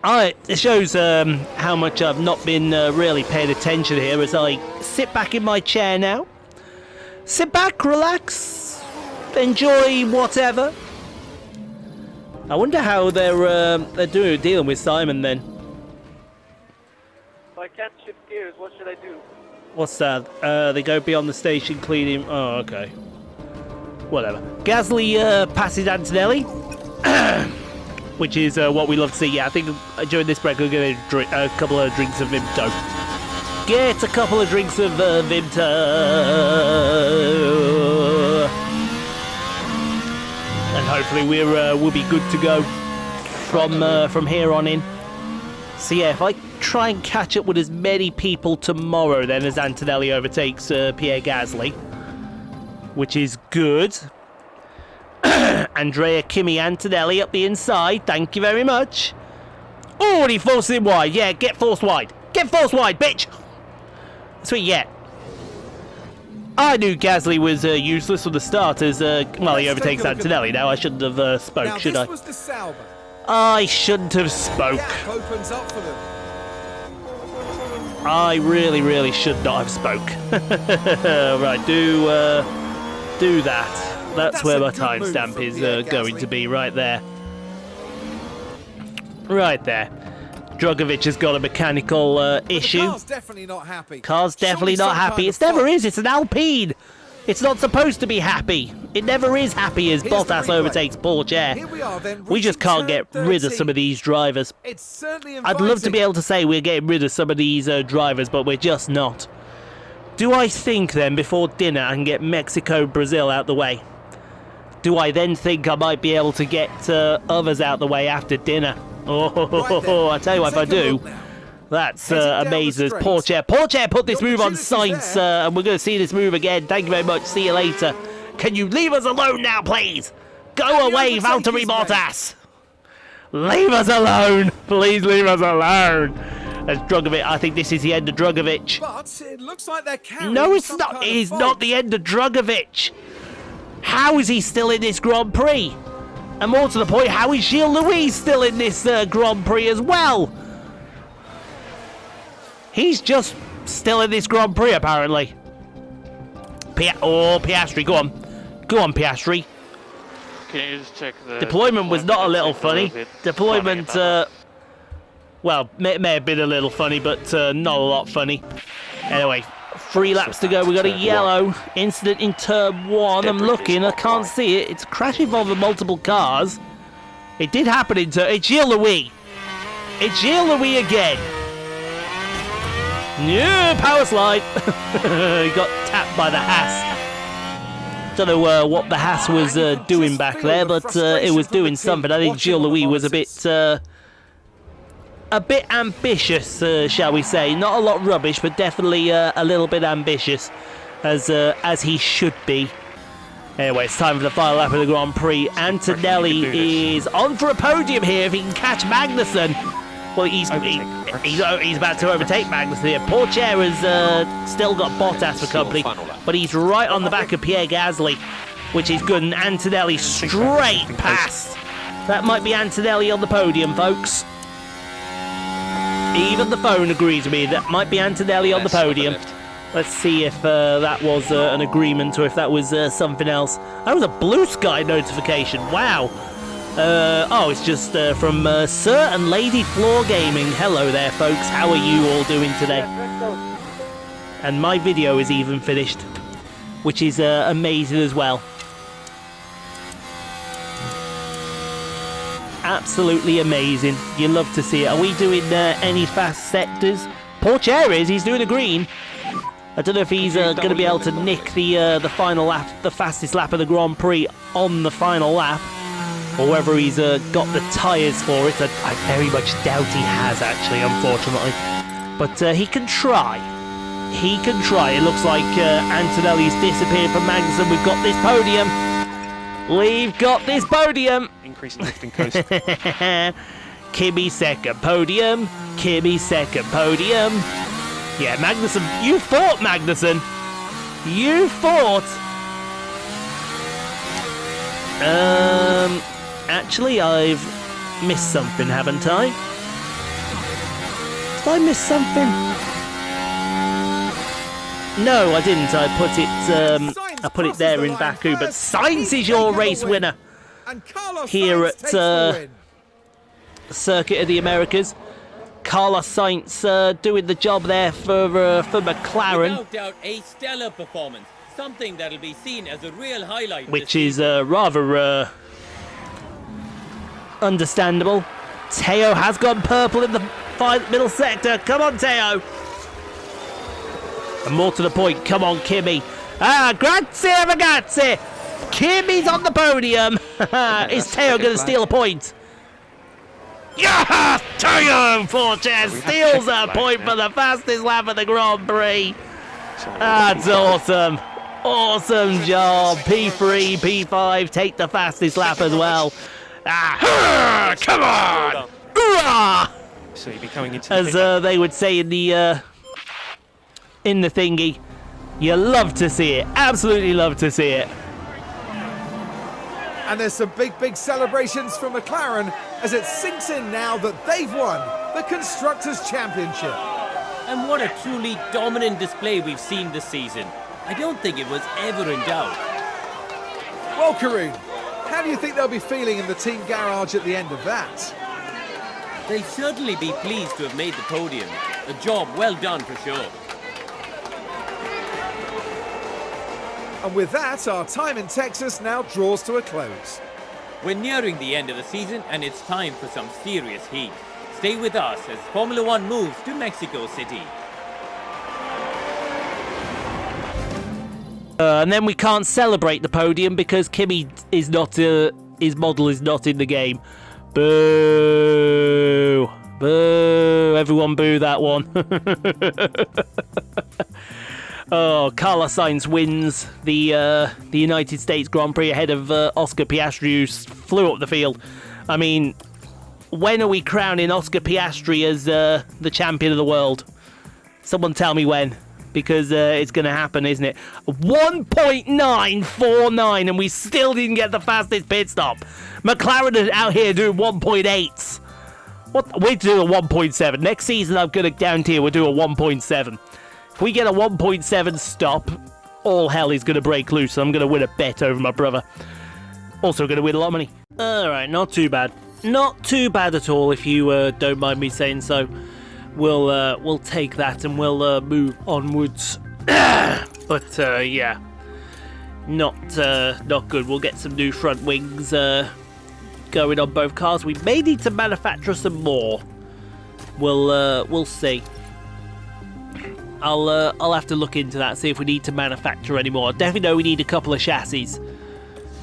[SPEAKER 1] It shows how much I've not been really paying attention here as I sit back in my chair now. Sit back, relax, enjoy whatever. I wonder how they're dealing with Simon then.
[SPEAKER 3] If I can't shift gears, what should I do?
[SPEAKER 1] What's that? They go beyond the station cleaning. Oh, okay. Whatever. Gasly passes Antonelli, which is what we love to see. Yeah, I think during this break we're going to drink a couple of drinks of Vimto. Get a couple of drinks of Vimto. And hopefully we'll be good to go from here on in. So yeah, if I try and catch up with as many people tomorrow then as Antonelli overtakes Pierre Gasly, which is good. Andrea, Kimi, Antonelli up the inside. Thank you very much. Oh, and he forces him wide. Yeah, get forced wide. Get forced wide, bitch. Sweet, yeah. I knew Gasly was useless from the start as, well, he overtakes Antonelli now. I shouldn't have spoke,
[SPEAKER 2] Now
[SPEAKER 1] should
[SPEAKER 2] this
[SPEAKER 1] I?
[SPEAKER 2] was the Sauber.
[SPEAKER 1] I shouldn't have spoke.
[SPEAKER 2] Gap opens up for them.
[SPEAKER 1] I really, really should not have spoke. Right, do that. That's where
[SPEAKER 2] a
[SPEAKER 1] my
[SPEAKER 2] good move
[SPEAKER 1] timestamp
[SPEAKER 2] from
[SPEAKER 1] is
[SPEAKER 2] Pierre
[SPEAKER 1] going
[SPEAKER 2] Gasly.
[SPEAKER 1] to be, right there. Right there. Drugovich has got a mechanical issue.
[SPEAKER 2] The car's definitely not happy.
[SPEAKER 1] Car's definitely
[SPEAKER 2] Surely
[SPEAKER 1] not
[SPEAKER 2] some
[SPEAKER 1] happy.
[SPEAKER 2] kind
[SPEAKER 1] It
[SPEAKER 2] of
[SPEAKER 1] never
[SPEAKER 2] fault.
[SPEAKER 1] is. It's an Alpine. It's not supposed to be happy. It never is happy as
[SPEAKER 2] Here's the
[SPEAKER 1] Bottas
[SPEAKER 2] replay.
[SPEAKER 1] overtakes Pourchaire.
[SPEAKER 2] Here we are then.
[SPEAKER 1] We just
[SPEAKER 2] reaching
[SPEAKER 1] can't get
[SPEAKER 2] turn
[SPEAKER 1] rid of
[SPEAKER 2] 13.
[SPEAKER 1] some of these drivers.
[SPEAKER 2] It's certainly
[SPEAKER 1] I'd love to be
[SPEAKER 2] inviting.
[SPEAKER 1] able to say we're getting rid of some of these drivers, but we're just not. Do I think then before dinner I can get Mexico, Brazil out the way? Do I then think I might be able to get others out the way after dinner? Oh, I tell you what, if I
[SPEAKER 2] Take a
[SPEAKER 1] do,
[SPEAKER 2] look now.
[SPEAKER 1] that's
[SPEAKER 2] Heading down the
[SPEAKER 1] amazing.
[SPEAKER 2] straight.
[SPEAKER 1] Pourchaire put this
[SPEAKER 2] The
[SPEAKER 1] move on
[SPEAKER 2] opportunity's
[SPEAKER 1] Sainz,
[SPEAKER 2] there.
[SPEAKER 1] and we're going to see this move again. Thank you very much. See you later. Can you leave us alone now, please? Go
[SPEAKER 2] And the
[SPEAKER 1] away,
[SPEAKER 2] overtake
[SPEAKER 1] Valtteri
[SPEAKER 2] is made.
[SPEAKER 1] Bottas. Leave us alone. Please leave us alone. As Drugovich, I think this is the end of Drugovich.
[SPEAKER 2] But it looks like they're carrying
[SPEAKER 1] No, it's
[SPEAKER 2] some
[SPEAKER 1] not.
[SPEAKER 2] kind of
[SPEAKER 1] It's
[SPEAKER 2] fault.
[SPEAKER 1] not the end of Drugovich. How is he still in this Grand Prix? And more to the point, how is Gilles Louis still in this Grand Prix as well? He's just still in this Grand Prix, apparently. Piastri, go on. Go on, Piastri.
[SPEAKER 4] Can you just check the
[SPEAKER 1] Deployment was not a little funny.
[SPEAKER 4] bit
[SPEAKER 1] Deployment,
[SPEAKER 4] funny
[SPEAKER 1] well, may have been a little funny, but not a lot funny. Anyway, 3 laps to go. We got a yellow incident in turn 1. I'm looking, I can't see it. It's a crash involving multiple cars. It did happen in turn. It's Gilles Louis. It's Gilles Louis again. Yeah, power slide. He got tapped by the Haas. Don't know what the Haas was doing back there, but it was doing something. I think Gilles Louis was a bit ambitious, shall we say. Not a lot rubbish, but definitely a little bit ambitious, as he should be. Anyway, it's time for the final lap of the Grand Prix. Antonelli is on for a podium here if he can catch Magnussen. Well, he's about to overtake Magnussen here. Pourchaire has still got Bottas for company, but he's right on the back of Pierre Gasly, which is good. And Antonelli straight past. That might be Antonelli on the podium, folks. Even the phone agrees with me. That might be Antonelli on the podium. Let's see if that was an agreement or if that was something else. That was a blue sky notification. Wow. Oh, it's just from Sir and Lady Floor Gaming. Hello there, folks. How are you all doing today? And my video is even finished, which is amazing as well. Absolutely amazing. You love to see it. Are we doing any fast sectors? Pourchaire is. He's doing a green. I don't know if he's going to be able to nick the final lap, the fastest lap of the Grand Prix on the final lap, or whether he's got the tyres for it. I very much doubt he has, actually, unfortunately. But he can try. He can try. It looks like Antonelli's disappeared from Magnussen. We've got this podium. We've got this podium.
[SPEAKER 6] Increasing lifting coast.
[SPEAKER 1] Kimi second podium. Kimi second podium. Yeah, Magnussen. You fought, Magnussen. You fought. Actually, I've missed something, haven't I? Did I miss something? No, I didn't. I put it there in Baku. But Sainz is your race winner here at Circuit of the Americas. Carlos Sainz doing the job there for McLaren,
[SPEAKER 5] Without doubt, a stellar performance. Something that'll be seen as a real highlight.
[SPEAKER 1] which is rather understandable. Theo has gone purple in the middle sector. Come on, Theo. And more to the point, come on, Kimi. Grazie, ragazzi. Kimi's on the podium. Is Theo going to steal a point? Yeah, Theo Pourchaire steals a point for the fastest lap of the Grand Prix. That's awesome. Awesome job. P3, P5, take the fastest lap as well. Come on. Hoorah!
[SPEAKER 6] So you'll be coming into
[SPEAKER 1] As they would say in the thingy. You love to see it. Absolutely love to see it.
[SPEAKER 2] And there's some big celebrations from McLaren as it sinks in now that they've won the Constructors' Championship.
[SPEAKER 5] And what a truly dominant display we've seen this season. I don't think it was ever in doubt.
[SPEAKER 2] Well, Karun, how do you think they'll be feeling in the team garage at the end of that?
[SPEAKER 5] They'll certainly be pleased to have made the podium. A job well done for sure.
[SPEAKER 2] And with that, our time in Texas now draws to a close.
[SPEAKER 5] We're nearing the end of the season and it's time for some serious heat. Stay with us as Formula One moves to Mexico City.
[SPEAKER 1] And then we can't celebrate the podium because Kimi is not, his model is not in the game. Boo! Boo! Everyone boo that one. Oh, Carlos Sainz wins the United States Grand Prix ahead of Oscar Piastri, who flew up the field. I mean, when are we crowning Oscar Piastri as the champion of the world? Someone tell me when, because it's going to happen, isn't it? 1.949, and we still didn't get the fastest pit stop. McLaren is out here doing 1.8s. What? We're doing a 1.7. Next season, I'm going to guarantee we'll do a 1.7. If we get a 1.7 stop, all hell is going to break loose. I'm going to win a bet over my brother. Also going to win a lot of money. Alright, not too bad. Not too bad at all, if you don't mind me saying so. We'll take that and we'll move onwards. But yeah, not good. We'll get some new front wings going on both cars. We may need to manufacture some more. We'll see. I'll have to look into that, see if we need to manufacture any more. I definitely know we need a couple of chassis,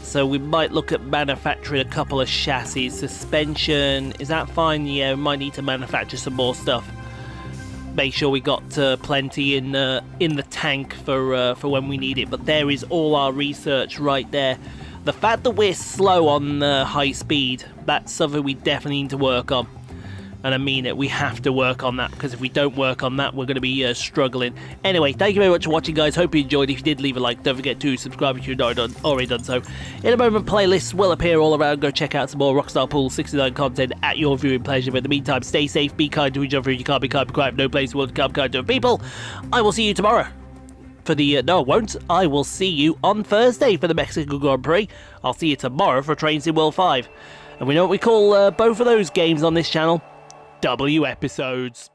[SPEAKER 1] so we might look at manufacturing a couple of chassis. Suspension, is that fine? Yeah, we might need to manufacture some more stuff. Make sure we got plenty in the tank for when we need it. But there is all our research right there. The fact that we're slow on high speed, that's something we definitely need to work on. And I mean it, we have to work on that, because if we don't work on that, we're going to be struggling. Anyway, thank you very much for watching, guys. Hope you enjoyed. If you did, leave a like. Don't forget to subscribe if you've not already done so. In a moment, playlists will appear all around. Go check out some more Rockstar Pool 69 content at your viewing pleasure. But in the meantime, stay safe, be kind to each other. If you can't be kind, be quiet. No place will become kind to people. I will see you tomorrow for the... no, I won't. I will see you on Thursday for the Mexico Grand Prix. I'll see you tomorrow for Train Sim World 5. And we know what we call both of those games on this channel. W episodes.